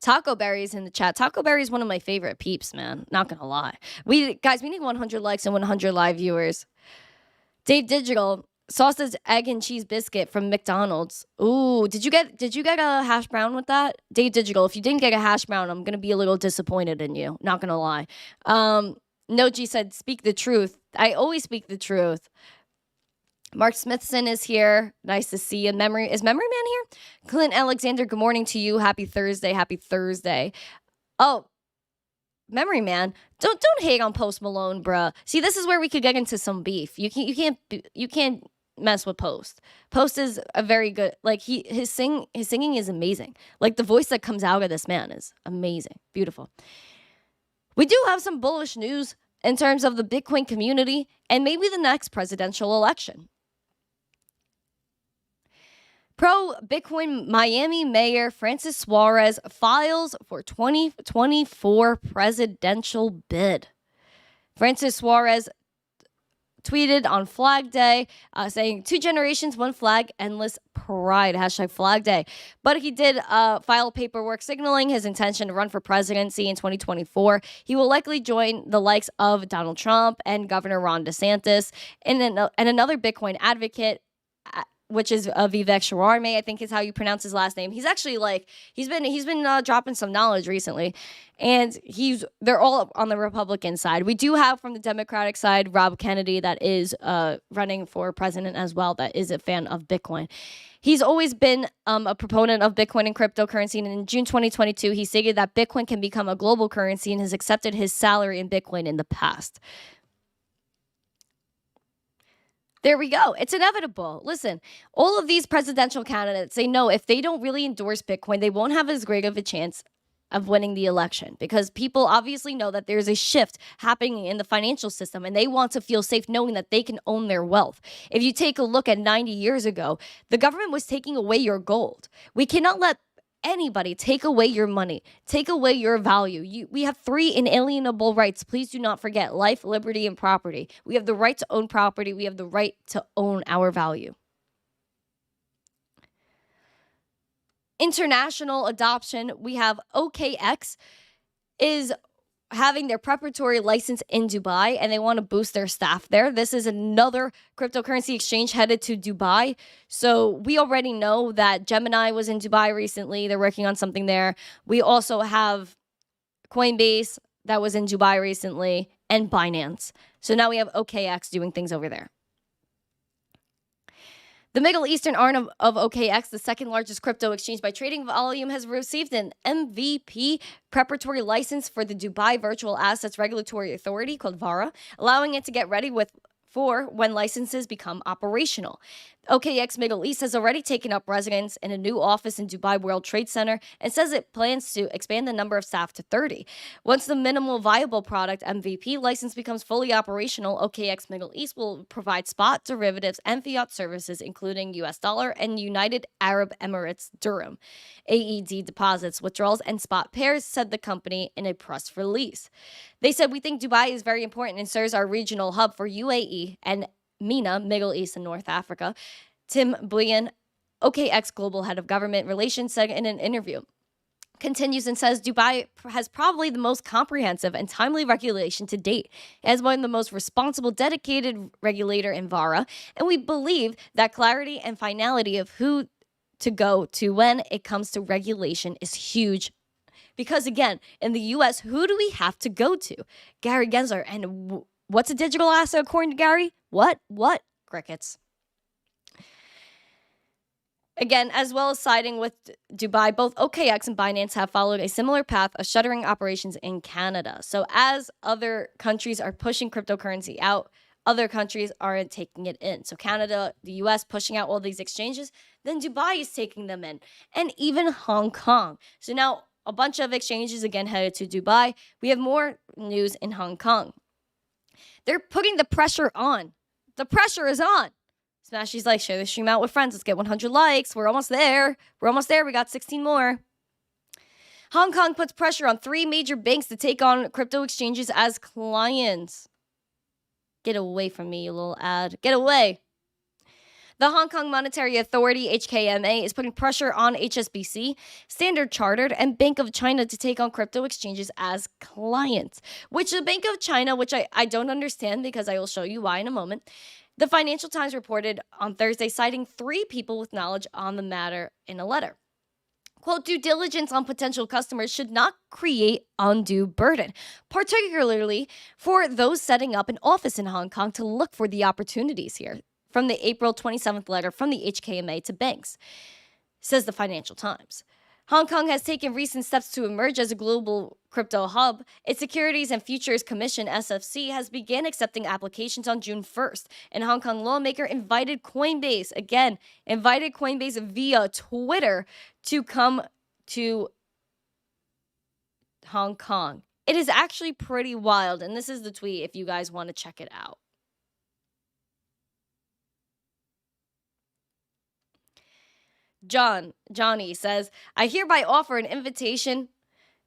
Taco Berry's in the chat. Taco Berry is one of my favorite peeps, man. Not gonna lie. We need 100 likes and 100 live viewers. Dave Digital, sausage, egg, and cheese biscuit from McDonald's. Ooh, did you get a hash brown with that? Dave Digital, if you didn't get a hash brown, I'm gonna be a little disappointed in you. Not gonna lie. Noji said, speak the truth. I always speak the truth. Mark Smithson is here. Nice to see you. Is Memory Man here? Clint Alexander, good morning to you. Happy Thursday. Happy Thursday. Oh, Memory Man, don't hate on Post Malone, bruh. See, this is where we could get into some beef. You can't mess with Post. Post is a very good, like his singing is amazing. Like the voice that comes out of this man is amazing. Beautiful. We do have some bullish news in terms of the Bitcoin community and maybe the next presidential election. Pro-Bitcoin Miami Mayor Francis Suarez files for 2024 presidential bid. Francis Suarez tweeted on Flag Day saying, 2 generations, 1 flag, endless pride, hashtag Flag Day. But he did file paperwork signaling his intention to run for presidency in 2024. He will likely join the likes of Donald Trump and Governor Ron DeSantis and another Bitcoin advocate, which is Vivek Sharma, I think is how you pronounce his last name. He's actually he's been dropping some knowledge recently, and they're all on the Republican side. We do have from the Democratic side Rob Kennedy that is running for president as well. That is a fan of Bitcoin. He's always been a proponent of Bitcoin and cryptocurrency, and in June 2022, he stated that Bitcoin can become a global currency and has accepted his salary in Bitcoin in the past. There we go. It's inevitable. Listen, all of these presidential candidates say no, if they don't really endorse Bitcoin, they won't have as great of a chance of winning the election because people obviously know that there's a shift happening in the financial system and they want to feel safe knowing that they can own their wealth. If you take a look at 90 years ago, the government was taking away your gold. We cannot let anybody take away your money, take away your value. We have 3 inalienable rights. Please do not forget life, liberty, and property. We have the right to own property. We have the right to own our value. International adoption. We have OKX is having their preparatory license in Dubai and they want to boost their staff there. This is another cryptocurrency exchange headed to Dubai. So we already know that Gemini was in Dubai recently. They're working on something there. We also have Coinbase that was in Dubai recently and Binance. So now we have OKX doing things over there. The Middle Eastern arm of OKX, the second largest crypto exchange by trading volume, has received an MVP preparatory license for the Dubai Virtual Assets Regulatory Authority, called VARA, allowing it to get ready for when licenses become operational. OKX Middle East has already taken up residence in a new office in Dubai World Trade Center and says it plans to expand the number of staff to 30. Once the minimal viable product MVP license becomes fully operational, OKX Middle East will provide spot, derivatives, and fiat services, including US dollar and United Arab Emirates dirham, AED deposits, withdrawals, and spot pairs, said the company in a press release. They said, "We think Dubai is very important and serves our regional hub for UAE and MENA, Middle East and North Africa." Tim Buyan, OKX Global Head of Government Relations, said in an interview. Continues and says Dubai has probably the most comprehensive and timely regulation to date. It has one of the most responsible, dedicated regulator in VARA, and we believe that clarity and finality of who to go to when it comes to regulation is huge. Because again, in the U.S., who do we have to go to? Gary Gensler. And what's a digital asset according to Gary? What? Crickets. Again, as well as siding with Dubai, both OKX and Binance have followed a similar path of shuttering operations in Canada. So as other countries are pushing cryptocurrency out, other countries aren't taking it in. So Canada, the US pushing out all these exchanges, then Dubai is taking them in, and even Hong Kong. So now a bunch of exchanges again headed to Dubai. We have more news in Hong Kong. They're putting the pressure on. The pressure is on. Smashy's like, share the stream out with friends. Let's get 100 likes. We're almost there. We got 16 more. Hong Kong puts pressure on 3 major banks to take on crypto exchanges as clients. Get away from me, you little ad. Get away. The Hong Kong Monetary Authority, HKMA, is putting pressure on HSBC, Standard Chartered, and Bank of China to take on crypto exchanges as clients. Which the Bank of China, which I don't understand because I will show you why in a moment. The Financial Times reported on Thursday, citing 3 people with knowledge on the matter in a letter. Quote, due diligence on potential customers should not create undue burden, particularly for those setting up an office in Hong Kong to look for the opportunities here. From the April 27th letter from the HKMA to banks, says the Financial Times. Hong Kong has taken recent steps to emerge as a global crypto hub. Its Securities and Futures Commission, SFC, has begun accepting applications on June 1st. And Hong Kong lawmaker invited Coinbase via Twitter to come to Hong Kong. It is actually pretty wild. And this is the tweet if you guys want to check it out. Johnny says, I hereby offer an invitation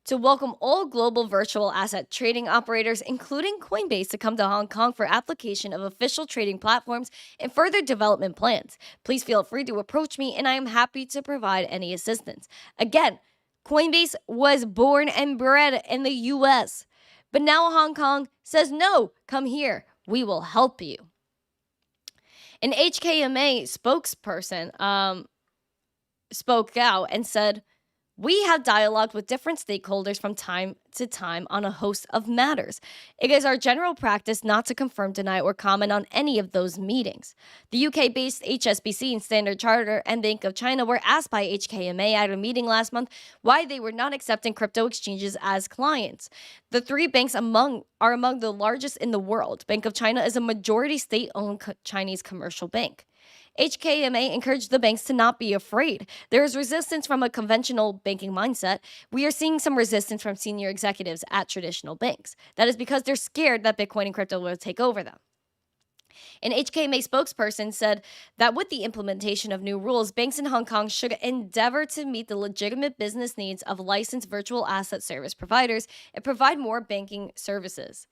to welcome all global virtual asset trading operators, including Coinbase, to come to Hong Kong for application of official trading platforms and further development plans. Please feel free to approach me, and I am happy to provide any assistance. Again, Coinbase was born and bred in the U.S., but now Hong Kong says, no, come here. We will help you. An HKMA spokesperson spoke out and said, we have dialogued with different stakeholders from time to time on a host of matters. It is our general practice not to confirm, deny, or comment on any of those meetings. The UK-based HSBC and Standard Chartered and Bank of China were asked by HKMA at a meeting last month why they were not accepting crypto exchanges as clients. The 3 banks are among the largest in the world. Bank of China is a majority state-owned Chinese commercial bank. HKMA encouraged the banks to not be afraid. There is resistance from a conventional banking mindset. We are seeing some resistance from senior executives at traditional banks. That is because they're scared that Bitcoin and crypto will take over them. An HKMA spokesperson said that with the implementation of new rules, banks in Hong Kong should endeavor to meet the legitimate business needs of licensed virtual asset service providers and provide more banking services.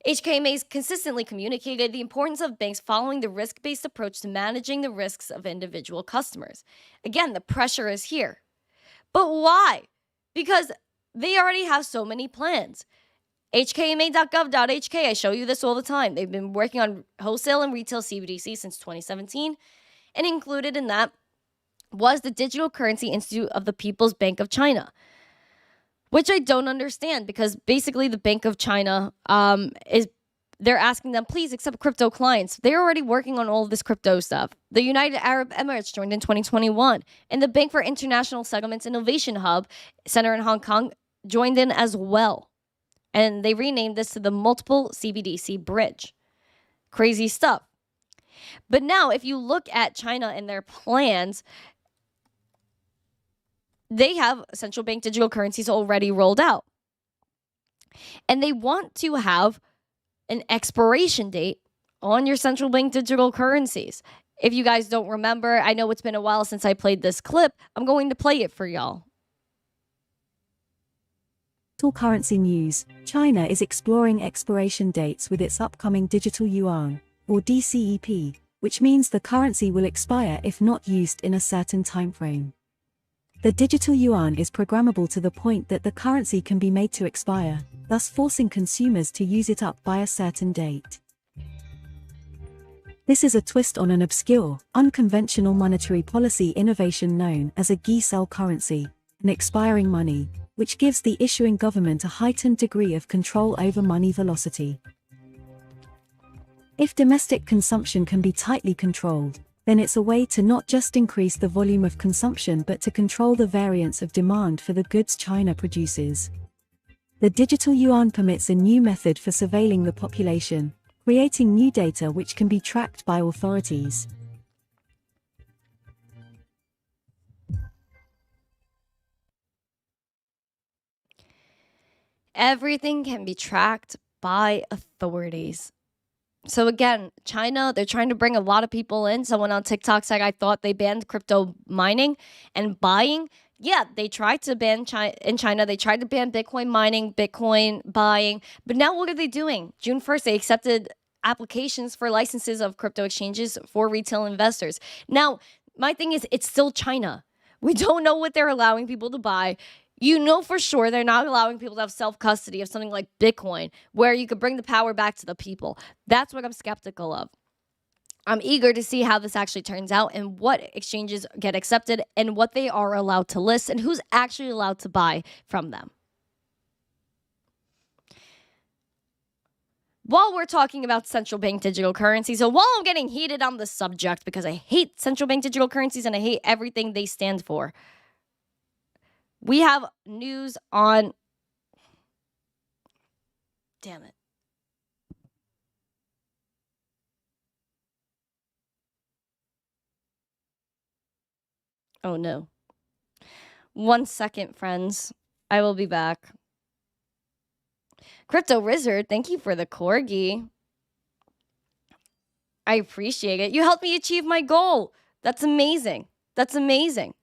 HKMA has consistently communicated the importance of banks following the risk-based approach to managing the risks of individual customers. Again, the pressure is here. But why? Because they already have so many plans. HKMA.gov.hk, I show you this all the time. They've been working on wholesale and retail CBDC since 2017, and included in that was the Digital Currency Institute of the People's Bank of China, which I don't understand, because basically the Bank of China they're asking them, please accept crypto clients. They're already working on all of this crypto stuff. The United Arab Emirates joined in 2021, and the Bank for International Settlements Innovation Hub Center in Hong Kong joined in as well. And they renamed this to the Multiple CBDC Bridge. Crazy stuff. But now, if you look at China and their plans, they have central bank digital currencies already rolled out. And they want to have an expiration date on your central bank digital currencies. If you guys don't remember, I know it's been a while since I played this clip. I'm going to play it for y'all. Currency news. China is exploring expiration dates with its upcoming digital yuan, or DCEP, which means the currency will expire if not used in a certain timeframe. The digital yuan is programmable to the point that the currency can be made to expire, thus forcing consumers to use it up by a certain date. This is a twist on an obscure, unconventional monetary policy innovation known as a Giselle currency, an expiring money, which gives the issuing government a heightened degree of control over money velocity. If domestic consumption can be tightly controlled, then it's a way to not just increase the volume of consumption but to control the variance of demand for the goods China produces. The digital yuan permits a new method for surveilling the population, creating new data which can be tracked by authorities. Everything can be tracked by authorities. So again, China, they're trying to bring a lot of people in. Someone on TikTok said, I thought they banned crypto mining and buying. Yeah, they tried to ban in China. They tried to ban Bitcoin mining, Bitcoin buying. But now what are they doing? June 1st, they accepted applications for licenses of crypto exchanges for retail investors. Now, my thing is, it's still China. We don't know what they're allowing people to buy. You know for sure they're not allowing people to have self-custody of something like Bitcoin, where you could bring the power back to the people. That's what I'm skeptical of. I'm eager to see how this actually turns out and what exchanges get accepted and what they are allowed to list and who's actually allowed to buy from them. While we're talking about central bank digital currencies, so while I'm getting heated on the subject because I hate central bank digital currencies and I hate everything they stand for, we have news on... Damn it. Oh, no. 1 second, friends. I will be back. Crypto Wizard, thank you for the corgi. I appreciate it. You helped me achieve my goal. That's amazing. That's amazing.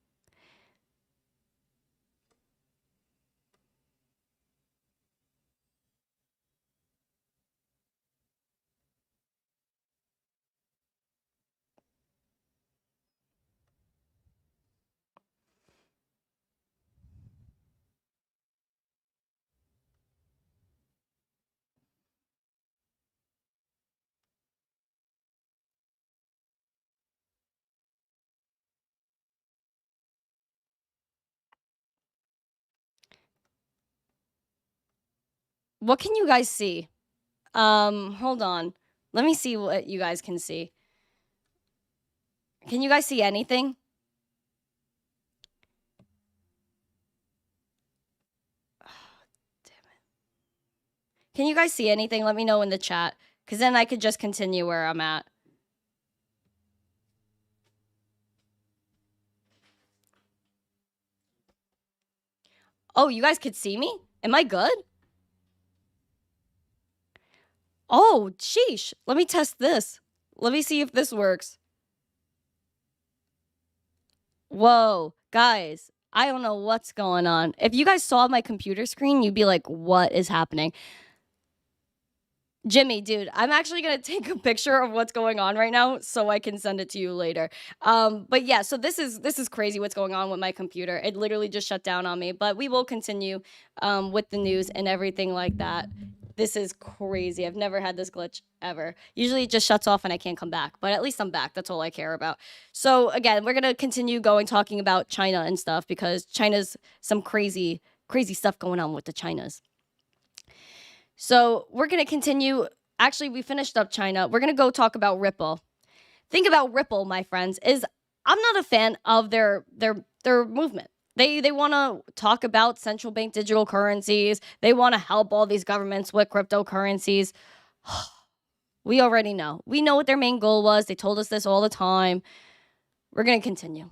What can you guys see? Hold on. Let me see what you guys can see. Can you guys see anything? Oh, damn it. Can you guys see anything? Let me know in the chat, because then I could just continue where I'm at. Oh, you guys could see me? Am I good? Oh, sheesh. Let me test this. Let me see if this works. Whoa, guys, I don't know what's going on. If you guys saw my computer screen, you'd be like, what is happening? Jimmy, dude, I'm actually going to take a picture of what's going on right now so I can send it to you later. But yeah, so this is crazy what's going on with my computer. It literally just shut down on me, but we will continue with the news and everything like that. This is crazy. I've never had this glitch ever. Usually it just shuts off and I can't come back, but at least I'm back. That's all I care about. So again, we're going to continue talking about China and stuff because China's some crazy, crazy stuff going on with the Chinas. So we're going to continue. Actually, we finished up China. We're going to go talk about Ripple. Think about Ripple, my friends, is I'm not a fan of their movement. They want to talk about central bank digital currencies. They want to help all these governments with cryptocurrencies. We already know. We know what their main goal was. They told us this all the time. We're going to continue.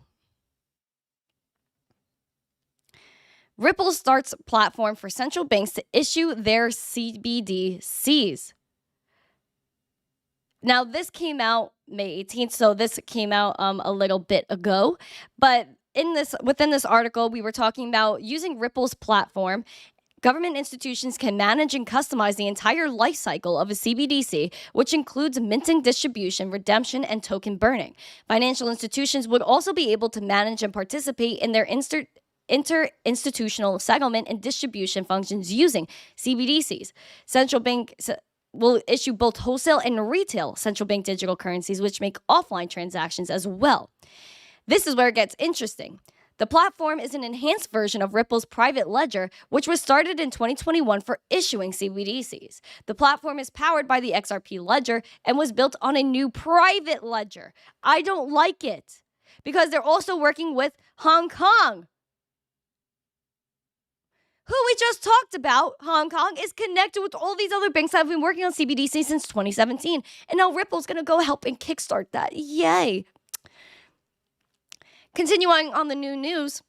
Ripple starts platform for central banks to issue their CBDCs. Now, this came out May 18th, so this came out a little bit ago. But within this article, we were talking about using Ripple's platform. Government institutions can manage and customize the entire life cycle of a CBDC, which includes minting, distribution, redemption, and token burning. Financial institutions would also be able to manage and participate in their inter-institutional settlement and distribution functions using CBDCs. Central banks will issue both wholesale and retail central bank digital currencies, which make offline transactions as well. This is where it gets interesting. The platform is an enhanced version of Ripple's private ledger, which was started in 2021 for issuing CBDCs. The platform is powered by the XRP ledger and was built on a new private ledger. I don't like it because they're also working with Hong Kong, who we just talked about. Hong Kong is connected with all these other banks that have been working on CBDC since 2017. And now Ripple's going to go help and kickstart that. Yay. Continuing on the new news,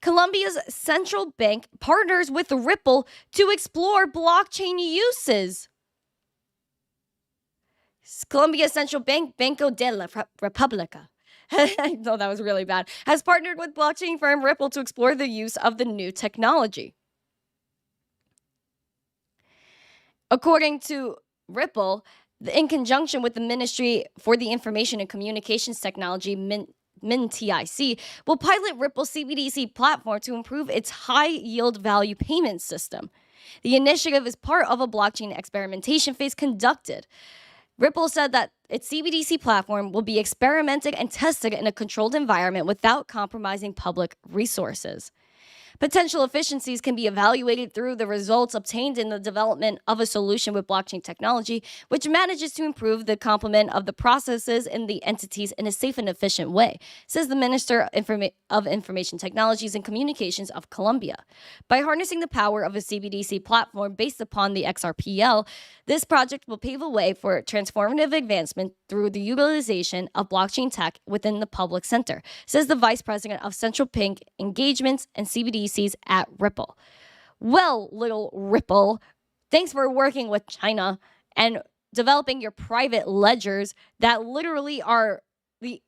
Colombia's central bank partners with Ripple to explore blockchain uses. Colombia's central bank, Banco de la República, I know that was really bad, has partnered with blockchain firm Ripple to explore the use of the new technology. According to Ripple, in conjunction with the Ministry for the Information and Communications Technology, MINTIC, will pilot Ripple's CBDC platform to improve its high-yield value payment system. The initiative is part of a blockchain experimentation phase conducted. Ripple said that its CBDC platform will be experimented and tested in a controlled environment without compromising public resources. Potential efficiencies can be evaluated through the results obtained in the development of a solution with blockchain technology, which manages to improve the complement of the processes in the entities in a safe and efficient way, says the Minister of Information Technologies and Communications of Colombia. By harnessing the power of a CBDC platform based upon the XRPL, this project will pave a way for transformative advancement through the utilization of blockchain tech within the public sector, says the Vice President of Central Bank Engagements and CBDCs at Ripple. Well, little Ripple, thanks for working with China and developing your private ledgers that literally are the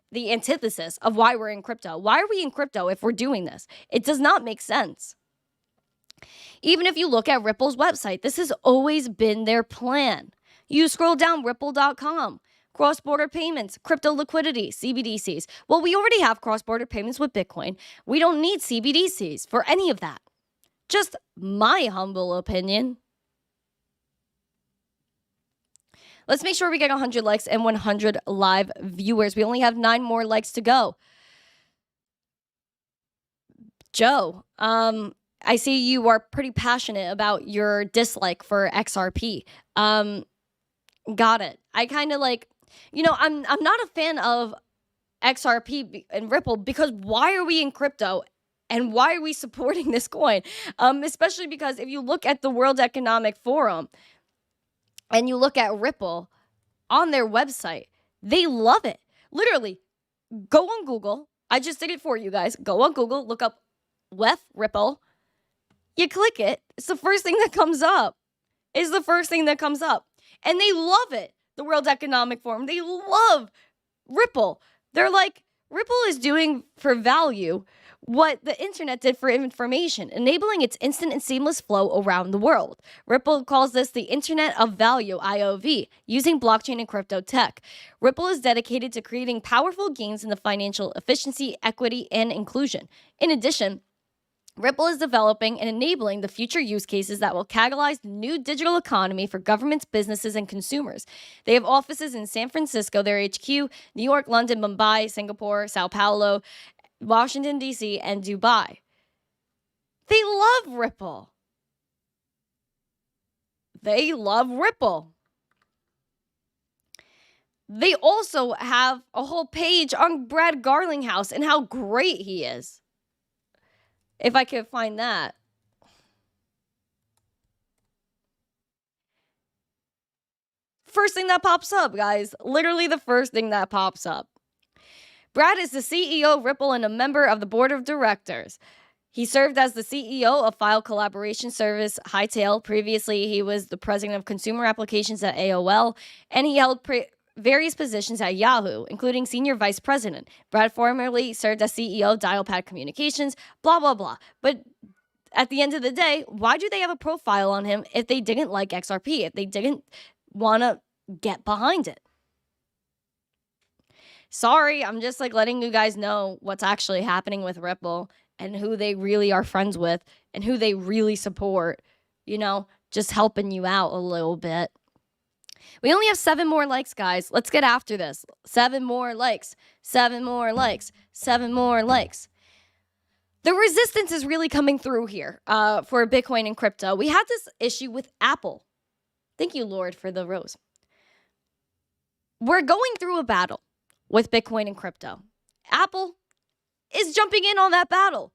antithesis of why we're in crypto. Why are we in crypto if we're doing this? It does not make sense. Even if you look at Ripple's website, this has always been their plan. You scroll down ripple.com. Cross-border payments, crypto liquidity, CBDCs. Well, we already have cross-border payments with Bitcoin. We don't need CBDCs for any of that. Just my humble opinion. Let's make sure we get 100 likes and 100 live viewers. We only have 9 more likes to go. Joe, I see you are pretty passionate about your dislike for XRP. Got it. I kind of like... I'm not a fan of XRP and Ripple because why are we in crypto and why are we supporting this coin? Especially because if you look at the World Economic Forum and you look at Ripple on their website, they love it. Literally, go on Google. I just did it for you guys. Go on Google, look up WEF Ripple. You click it. It's the first thing that comes up. And they love it. The World Economic Forum. They love Ripple. They're like, Ripple is doing for value what the internet did for information, enabling its instant and seamless flow around the world. Ripple calls this the Internet of Value, IOV, using blockchain and crypto tech. Ripple is dedicated to creating powerful gains in the financial efficiency, equity, and inclusion. In addition, Ripple is developing and enabling the future use cases that will catalyze the new digital economy for governments, businesses, and consumers. They have offices in San Francisco, their HQ, New York, London, Mumbai, Singapore, Sao Paulo, Washington, D.C., and Dubai. They love Ripple. They also have a whole page on Brad Garlinghouse and how great he is. If I could find that. First thing that pops up, guys. Literally the first thing that pops up. Brad is the CEO of Ripple and a member of the board of directors. He served as the CEO of file collaboration service Hightail. Previously, he was the president of consumer applications at AOL, and he held various positions at Yahoo, including senior vice president. Brad formerly served as CEO of Dialpad Communications, blah, blah, blah. But at the end of the day, why do they have a profile on him if they didn't like XRP, if they didn't want to get behind it? Sorry, I'm just like letting you guys know what's actually happening with Ripple and who they really are friends with and who they really support, you know, just helping you out a little bit. We only have 7 more likes, guys. Let's get after this. 7 more likes, 7 more likes, 7 more likes. The resistance is really coming through here for Bitcoin and crypto. We had this issue with Apple. Thank you, Lord, for the rose. We're going through a battle with Bitcoin and crypto. Apple is jumping in on that battle.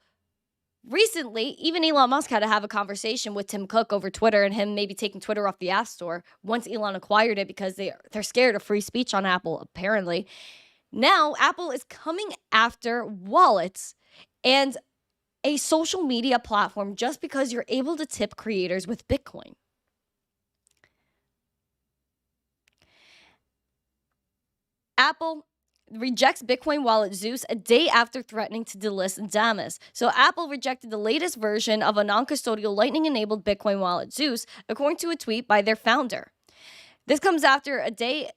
Recently, even Elon Musk had to have a conversation with Tim Cook over Twitter and him maybe taking Twitter off the App Store once Elon acquired it because they're scared of free speech on Apple, apparently. Now, Apple is coming after wallets and a social media platform just because you're able to tip creators with Bitcoin. Apple rejects Bitcoin wallet Zeus a day after threatening to delist Damas. So Apple rejected the latest version of a non-custodial Lightning-enabled Bitcoin wallet Zeus, according to a tweet by their founder. This comes a day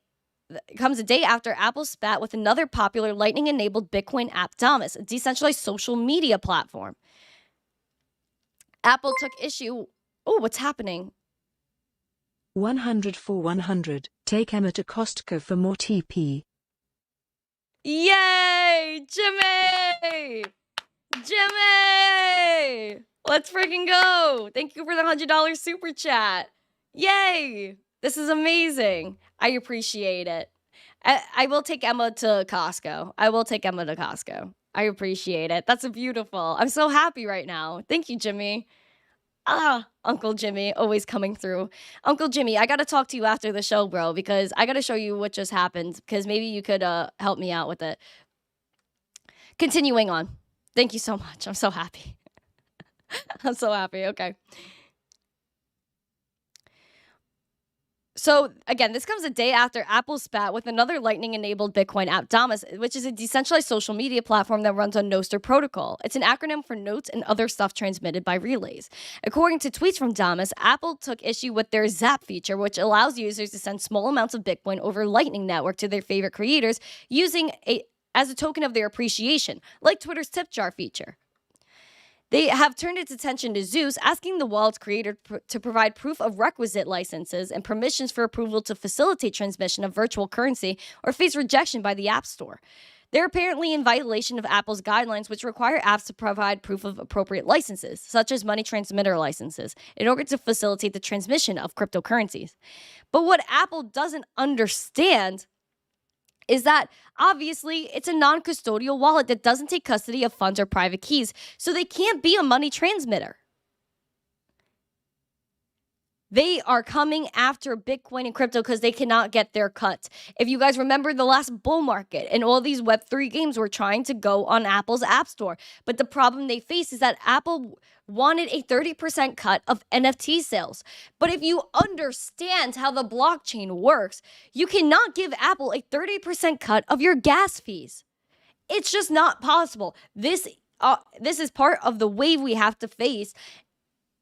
after Apple spat with another popular Lightning-enabled Bitcoin app, Damas, a decentralized social media platform. Apple took issue. Oh, what's happening? 100 for 100. Take Emma to Costco for more TP. Yay! Jimmy! Jimmy! Let's freaking go! Thank you for the $100 super chat. Yay! This is amazing. I appreciate it. I will take Emma to Costco. I appreciate it. That's beautiful. I'm so happy right now. Thank you, Jimmy. Uncle Jimmy, always coming through. Uncle Jimmy, I got to talk to you after the show, bro, because I got to show you what just happened, because maybe you could help me out with it. Continuing on. Thank you so much. I'm so happy. I'm so happy. Okay. So, again, this comes a day after Apple spat with another Lightning-enabled Bitcoin app, Damas, which is a decentralized social media platform that runs on Nostr protocol. It's an acronym for notes and other stuff transmitted by relays. According to tweets from Damas, Apple took issue with their Zap feature, which allows users to send small amounts of Bitcoin over Lightning Network to their favorite creators as a token of their appreciation, like Twitter's tip jar feature. They have turned its attention to Zeus, asking the wallet's creator to provide proof of requisite licenses and permissions for approval to facilitate transmission of virtual currency or face rejection by the App Store. They're apparently in violation of Apple's guidelines, which require apps to provide proof of appropriate licenses, such as money transmitter licenses, in order to facilitate the transmission of cryptocurrencies. But what Apple doesn't understand is that obviously it's a non-custodial wallet that doesn't take custody of funds or private keys, so they can't be a money transmitter. They are coming after Bitcoin and crypto because they cannot get their cut. If you guys remember the last bull market and all these Web3 games were trying to go on Apple's App Store, but the problem they face is that Apple wanted a 30% cut of NFT sales. But if you understand how the blockchain works, you cannot give Apple a 30% cut of your gas fees. It's just not possible. This is part of the wave we have to face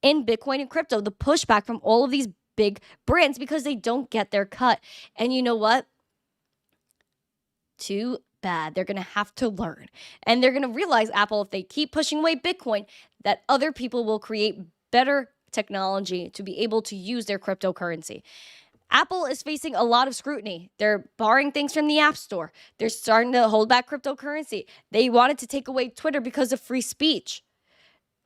in Bitcoin and crypto, the pushback from all of these big brands because they don't get their cut. And you know what? Too bad. They're going to have to learn. And they're going to realize, Apple, if they keep pushing away Bitcoin, that other people will create better technology to be able to use their cryptocurrency. Apple is facing a lot of scrutiny. They're barring things from the App Store. They're starting to hold back cryptocurrency. They wanted to take away Twitter because of free speech.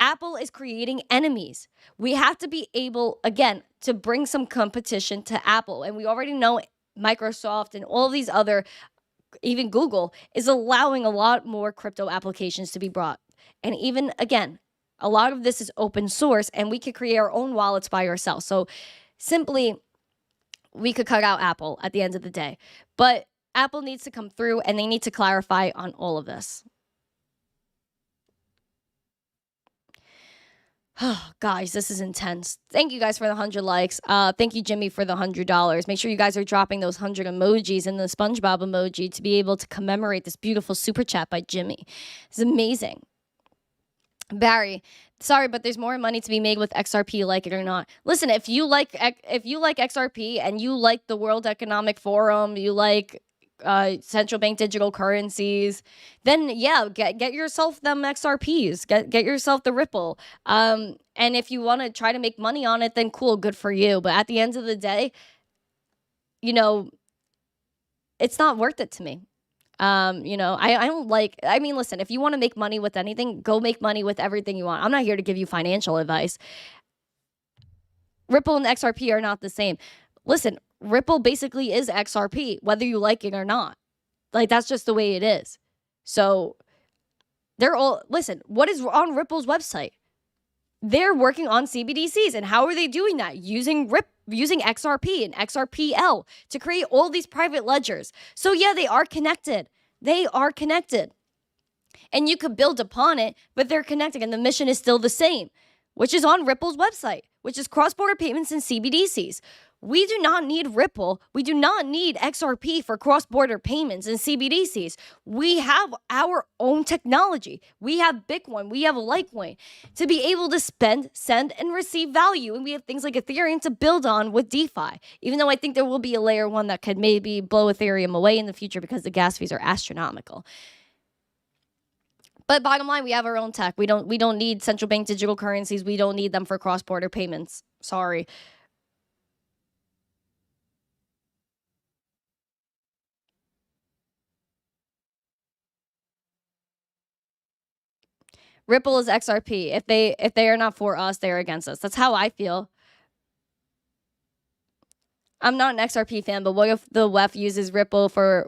Apple is creating enemies. We have to be able, again, to bring some competition to Apple. And we already know Microsoft and all these other, even Google, is allowing a lot more crypto applications to be brought. And even, again, a lot of this is open source, and we can create our own wallets by ourselves. So simply, we could cut out Apple at the end of the day. But Apple needs to come through and they need to clarify on all of this. Oh, guys, this is intense. Thank you guys for the 100 likes. Thank you, Jimmy, for the $100. Make sure you guys are dropping those 100 emojis and the SpongeBob emoji to be able to commemorate this beautiful super chat by Jimmy. It's amazing. Barry, sorry, but there's more money to be made with XRP, like it or not. Listen, if you like XRP and you like the World Economic Forum, you like central bank digital currencies, then yeah, get yourself them XRPs. Get yourself the Ripple. And if you want to try to make money on it, then cool, good for you. But at the end of the day, you know, it's not worth it to me. You know, I don't like, I mean, listen, if you want to make money with anything, go make money with everything you want. I'm not here to give you financial advice. Ripple and XRP are not the same. Listen, Ripple basically is XRP, whether you like it or not. Like, that's just the way it is. So they're all, listen, what is on Ripple's website? They're working on CBDCs. And how are they doing that? Using XRP and XRPL to create all these private ledgers. So yeah, they are connected. They are connected. And you could build upon it, but they're connected and the mission is still the same, which is on Ripple's website, which is cross-border payments and CBDCs. We do not need Ripple. We do not need XRP for cross-border payments and CBDCs. We have our own technology. We have Bitcoin. We have Litecoin to be able to spend, send, and receive value. And we have things like Ethereum to build on with DeFi, even though I think there will be a layer 1 that could maybe blow Ethereum away in the future because the gas fees are astronomical. But bottom line, we have our own tech. We don't need central bank digital currencies. We don't need them for cross-border payments. Sorry. Ripple is XRP. If they are not for us, they are against us. That's how I feel. I'm not an XRP fan, but what if the WEF uses Ripple for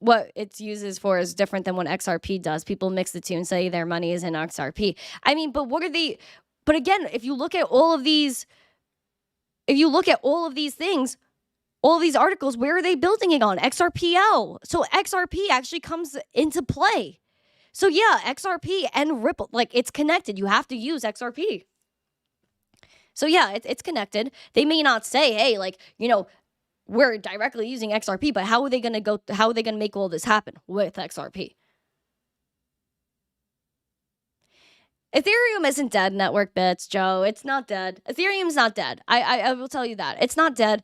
what it uses for is different than what XRP does? People mix the two and say their money is in XRP. I mean, but what are they? But again, if you look at all of these things, all of these articles, where are they building it on? XRPL. So XRP actually comes into play. So yeah, XRP and Ripple, like, it's connected. You have to use XRP. So yeah, it's connected. They may not say, hey, like, you know, we're directly using XRP, but how are they going to make all this happen with XRP? Ethereum isn't dead, Network Bits, Joe. It's not dead. Ethereum's not dead. I will tell you that. It's not dead.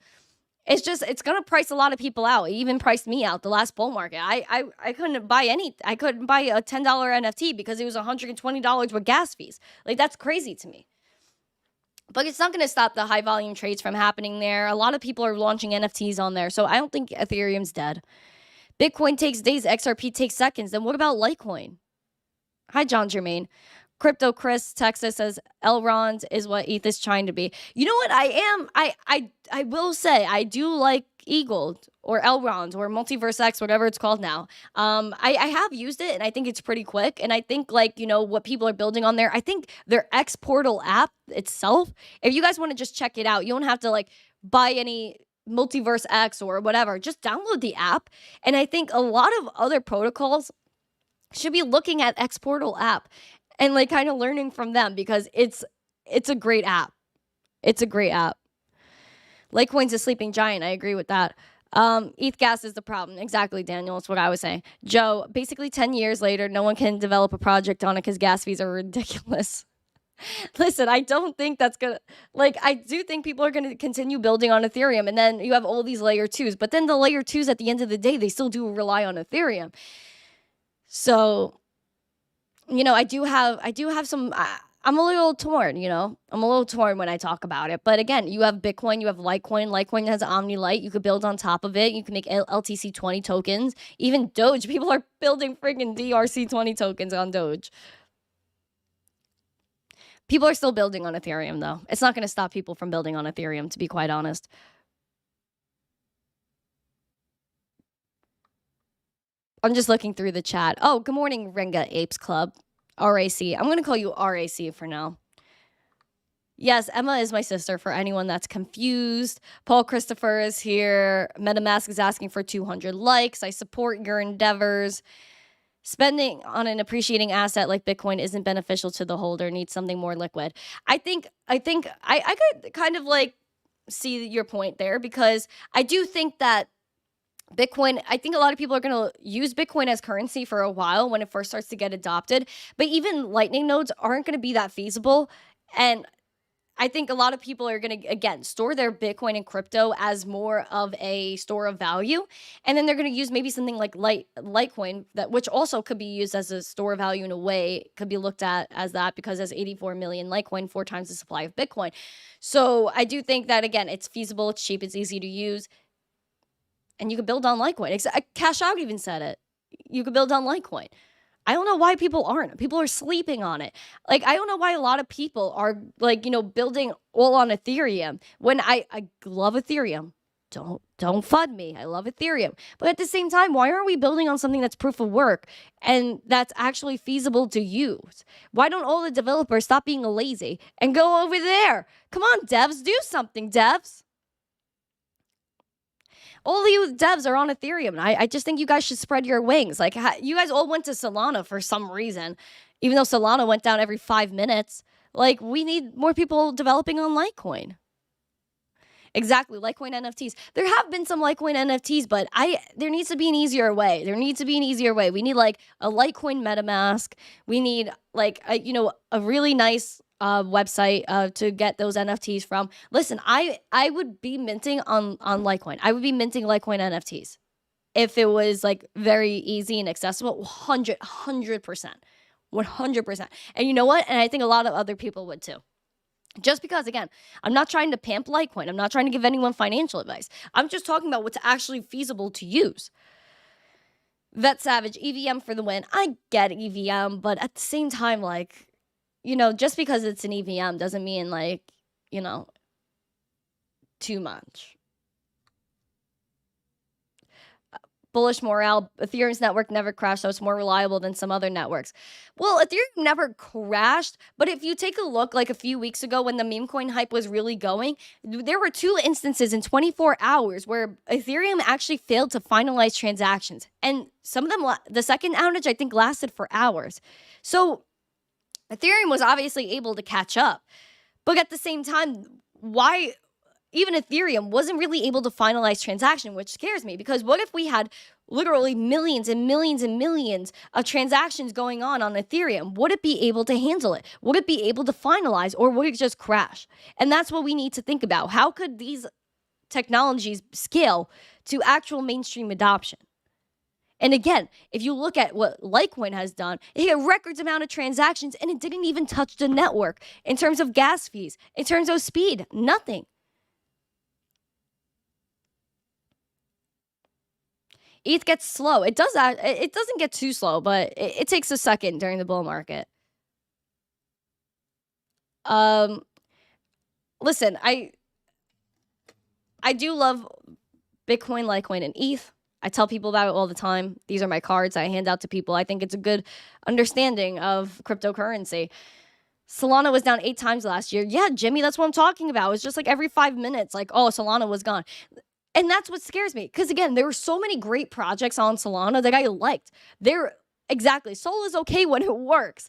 It's just, it's going to price a lot of people out. It even priced me out the last bull market. I couldn't buy I couldn't buy a $10 NFT because it was $120 with gas fees. Like, that's crazy to me. But it's not going to stop the high volume trades from happening there. A lot of people are launching NFTs on there. So I don't think Ethereum's dead. Bitcoin takes days. XRP takes seconds. Then what about Litecoin? Hi, John Germain. Crypto Chris Texas says Elrond is what ETH is trying to be. You know what? I will say I do like Eagle or Elrond or Multiverse X, whatever it's called now. I have used it and I think it's pretty quick. And I think, like, you know, what people are building on there, I think their X Portal app itself, if you guys want to just check it out, you don't have to like buy any Multiverse X or whatever. Just download the app. And I think a lot of other protocols should be looking at X Portal app and like kind of learning from them, because it's a great app. It's a great app. Litecoin's a sleeping giant. I agree with that. ETH gas is the problem. Exactly, Daniel. That's what I was saying. Joe, basically 10 years later, no one can develop a project on it because gas fees are ridiculous. Listen, I don't think that's going to, like, I do think people are going to continue building on Ethereum, and then you have all these layer 2s, but then the layer 2s at the end of the day, they still do rely on Ethereum. So, you know, I do have some, I'm a little torn, you know, I'm a little torn when I talk about it. But again, you have Bitcoin, you have Litecoin. Litecoin has OmniLite. You could build on top of it. You can make LTC20 tokens. Even Doge, people are building freaking DRC20 tokens on Doge. People are still building on Ethereum, though. It's not going to stop people from building on Ethereum, to be quite honest. I'm just looking through the chat. Oh, good morning, Renga Apes Club. RAC. I'm going to call you RAC for now. Yes, Emma is my sister for anyone that's confused. Paul Christopher is here. MetaMask is asking for 200 likes. I support your endeavors. Spending on an appreciating asset like Bitcoin isn't beneficial to the holder, needs something more liquid. I think I could kind of like see your point there, because I do think that Bitcoin, I think a lot of people are going to use Bitcoin as currency for a while when it first starts to get adopted, but even Lightning nodes aren't going to be that feasible. And I think a lot of people are going to, again, store their Bitcoin and crypto as more of a store of value. And then they're going to use maybe something like Litecoin, which also could be used as a store of value in a way, could be looked at as that, because there's 84 million Litecoin, 4 times the supply of Bitcoin. So I do think that, again, it's feasible, it's cheap, it's easy to use. And you could build on Litecoin. Cash Out even said it. You could build on Litecoin. I don't know why people aren't. People are sleeping on it. Like, I don't know why a lot of people are, like, building all on Ethereum, when I love Ethereum. Don't fund me. I love Ethereum. But at the same time, why aren't we building on something that's proof of work and that's actually feasible to use? Why don't all the developers stop being lazy and go over there? Come on, devs, do something, devs. All of you devs are on Ethereum. And I just think you guys should spread your wings. Like, you guys all went to Solana for some reason, even though Solana went down every 5 minutes. Like, we need more people developing on Litecoin. Exactly, Litecoin NFTs. There have been some Litecoin NFTs, but there needs to be an easier way. We need like a Litecoin MetaMask. We need like a really nice website to get those NFTs from. Listen, I would be minting on Litecoin. I would be minting Litecoin NFTs if it was like very easy and accessible. 100%. 100%. And you know what? And I think a lot of other people would too. Just because, again, I'm not trying to pamp Litecoin. I'm not trying to give anyone financial advice. I'm just talking about what's actually feasible to use. Vet Savage, EVM for the win. I get EVM, but at the same time, like, just because it's an EVM doesn't mean, like, too much. Bullish morale. Ethereum's network never crashed, so it's more reliable than some other networks. Well, Ethereum never crashed, but if you take a look, like a few weeks ago when the meme coin hype was really going, there were 2 instances in 24 hours where Ethereum actually failed to finalize transactions. And some of them, the second outage, I think, lasted for hours. So Ethereum was obviously able to catch up. But at the same time, why even Ethereum wasn't really able to finalize transaction, which scares me, because what if we had literally millions and millions and millions of transactions going on Ethereum? Would it be able to handle it? Would it be able to finalize, or would it just crash? And that's what we need to think about. How could these technologies scale to actual mainstream adoption? And again, if you look at what Litecoin has done, it had records amount of transactions and it didn't even touch the network in terms of gas fees, in terms of speed, nothing. ETH gets slow. It does that. It doesn't get too slow, but it takes a second during the bull market. Listen, I do love Bitcoin, Litecoin, and ETH. I tell people about it all the time. These are my cards I hand out to people. I think it's a good understanding of cryptocurrency. Solana was down 8 times last year. Yeah, Jimmy, that's what I'm talking about. It's just like every 5 minutes, like, oh, Solana was gone. And that's what scares me. Because again, there were so many great projects on Solana that I liked. Exactly. Sol is okay when it works.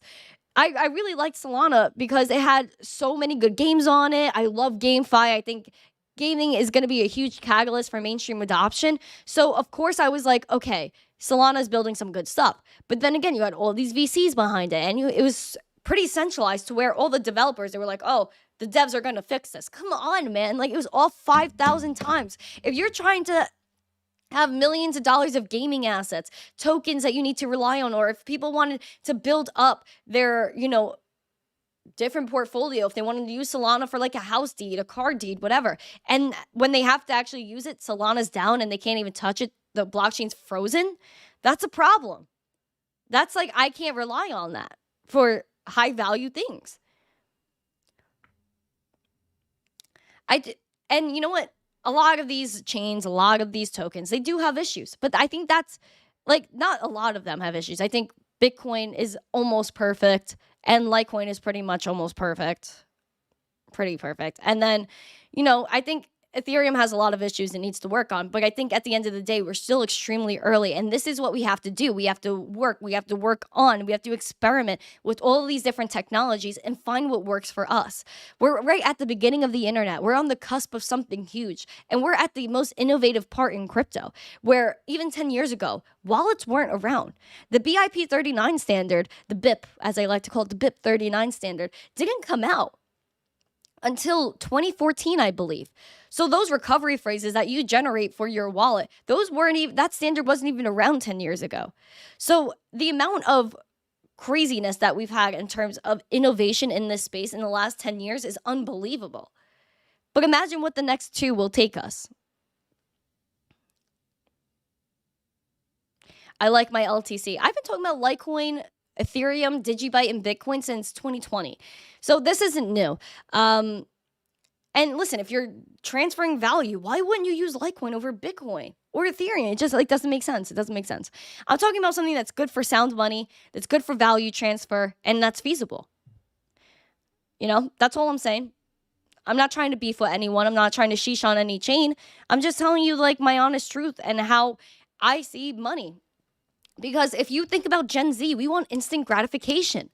I really liked Solana because it had so many good games on it. I love GameFi. I think gaming is going to be a huge catalyst for mainstream adoption. So, of course, I was like, okay, Solana's building some good stuff. But then again, you had all these VCs behind it. And it was pretty centralized to where all the developers, they were like, oh, the devs are going to fix this. Come on, man. Like, it was all 5,000 times. If you're trying to have millions of dollars of gaming assets, tokens that you need to rely on, or if people wanted to build up their, different portfolio, if they wanted to use Solana for like a house deed, a car deed, whatever, and when they have to actually use it, Solana's down and they can't even touch it, the blockchain's frozen, that's a problem. That's like, I can't rely on that for high value things. And you know what? A lot of these chains, a lot of these tokens, they do have issues. But I think that's, like, not a lot of them have issues. I think Bitcoin is almost perfect, and Litecoin is pretty much almost perfect. pretty perfect. And then, I think Ethereum has a lot of issues it needs to work on, but I think at the end of the day, we're still extremely early. And this is what we have to do. We have to work on, we have to experiment with all of these different technologies and find what works for us. We're right at the beginning of the internet. We're on the cusp of something huge. And we're at the most innovative part in crypto, where even 10 years ago, wallets weren't around. The BIP 39 standard, the BIP, as I like to call it, the BIP 39 standard, didn't come out until 2014, I believe. So those recovery phrases that you generate for your wallet, that standard wasn't even around 10 years ago. So the amount of craziness that we've had in terms of innovation in this space in the last 10 years is unbelievable. But imagine what the next 2 will take us. I like my LTC. I've been talking about Litecoin, Ethereum, Digibyte, and Bitcoin since 2020. So this isn't new. And listen, if you're transferring value, why wouldn't you use Litecoin over Bitcoin or Ethereum? It just doesn't make sense. It doesn't make sense. I'm talking about something that's good for sound money, that's good for value transfer, and that's feasible. That's all I'm saying. I'm not trying to beef with anyone. I'm not trying to sheesh on any chain. I'm just telling you my honest truth and how I see money. Because if you think about Gen Z, we want instant gratification.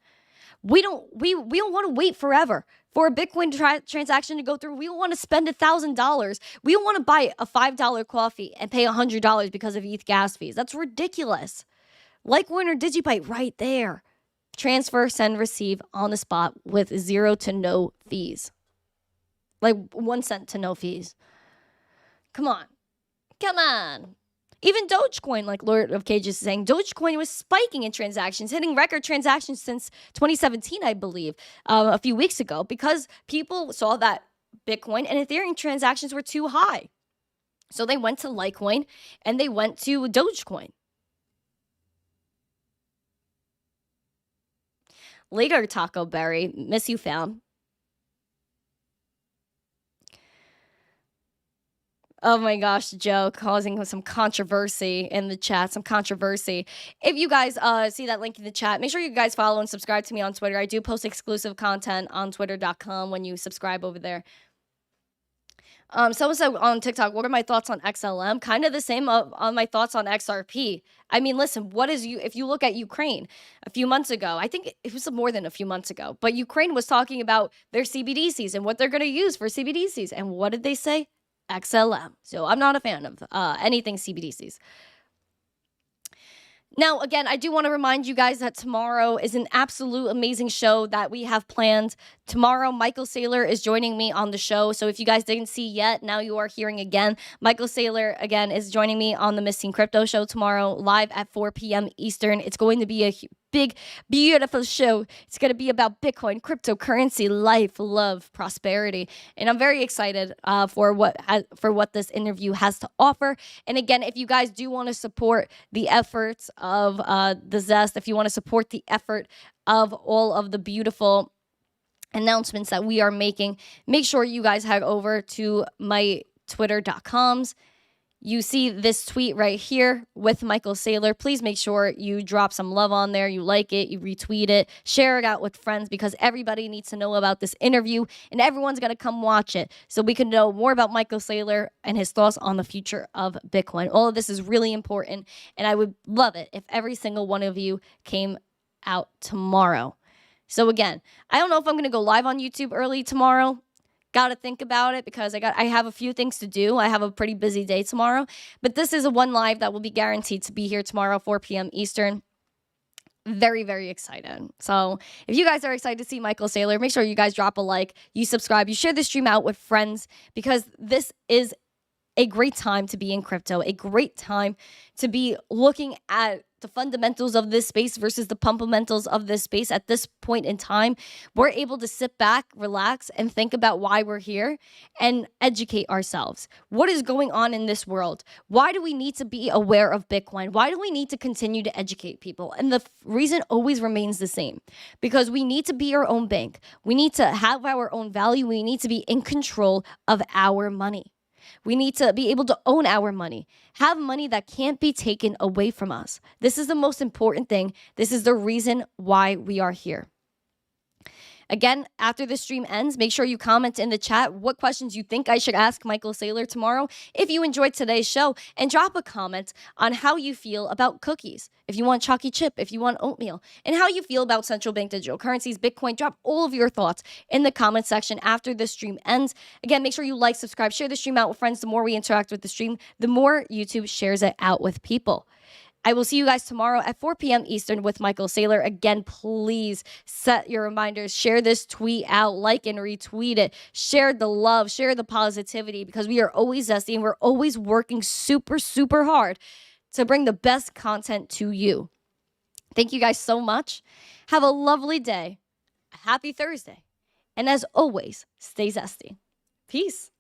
We don't want to wait forever for a Bitcoin transaction to go through. We don't want to spend $1,000. We don't want to buy a $5 coffee and pay $100 because of ETH gas fees. That's ridiculous. Litecoin or Digibyte right there. Transfer, send, receive on the spot with 0 to no fees. 1 cent to no fees. Come on. Even Dogecoin, like Lord of Cages is saying, Dogecoin was spiking in transactions, hitting record transactions since 2017, I believe, a few weeks ago, because people saw that Bitcoin and Ethereum transactions were too high. So they went to Litecoin and they went to Dogecoin. Later, Taco Berry, miss you, fam. Oh my gosh, Joe, causing some controversy in the chat, some controversy. If you guys see that link in the chat, make sure you guys follow and subscribe to me on Twitter. I do post exclusive content on twitter.com when you subscribe over there. Someone said on TikTok, what are my thoughts on XLM? Kind of the same on my thoughts on XRP. I mean, listen, if you look at Ukraine a few months ago, I think it was more than a few months ago, but Ukraine was talking about their CBDCs and what they're going to use for CBDCs. And what did they say? XLM. So I'm not a fan of anything CBDCs. Now, again, I do want to remind you guys that tomorrow is an absolute amazing show that we have planned. Tomorrow, Michael Saylor is joining me on the show. So if you guys didn't see yet, now you are hearing again. Michael Saylor, again, is joining me on the Missteencrypto Crypto show tomorrow, live at 4 p.m. Eastern. It's going to be a big, beautiful show. It's going to be about Bitcoin, cryptocurrency, life, love, prosperity. And I'm very excited for what this interview has to offer. And again, if you guys do want to support the efforts of the Zest, if you want to support the effort of all of the beautiful announcements that we are making, make sure you guys head over to my twitter.coms. You see this tweet right here with Michael Saylor. Please make sure you drop some love on there. You like it, you retweet it, share it out with friends, because everybody needs to know about this interview and everyone's going to come watch it so we can know more about Michael Saylor and his thoughts on the future of Bitcoin. All of this is really important, and I would love it if every single one of you came out tomorrow. So again, I don't know if I'm going to go live on YouTube early tomorrow. Got to think about it because I have a few things to do. I have a pretty busy day tomorrow. But this is a one live that will be guaranteed to be here tomorrow, 4 p.m. Eastern. Very, very excited. So if you guys are excited to see Michael Saylor, make sure you guys drop a like, you subscribe, you share the stream out with friends, because this is a great time to be in crypto, a great time to be looking at the fundamentals of this space versus the pumpamentals of this space. At this point in time, we're able to sit back, relax, and think about why we're here and educate ourselves. What is going on in this world? Why do we need to be aware of Bitcoin? Why do we need to continue to educate people? And the reason always remains the same, because we need to be our own bank. We need to have our own value. We need to be in control of our money. We need to be able to own our money, have money that can't be taken away from us. This is the most important thing. This is the reason why we are here. Again, after the stream ends, make sure you comment in the chat what questions you think I should ask Michael Saylor tomorrow. If you enjoyed today's show, and drop a comment on how you feel about cookies. If you want chalky chip, if you want oatmeal, and how you feel about central bank digital currencies, Bitcoin. Drop all of your thoughts in the comment section after the stream ends. Again, make sure you like, subscribe, share the stream out with friends. The more we interact with the stream, the more YouTube shares it out with people. I will see you guys tomorrow at 4 p.m. Eastern with Michael Saylor. Again, please set your reminders. Share this tweet out, like and retweet it. Share the love, share the positivity, because we are always zesty and we're always working super, super hard to bring the best content to you. Thank you guys so much. Have a lovely day. A happy Thursday. And as always, stay zesty. Peace.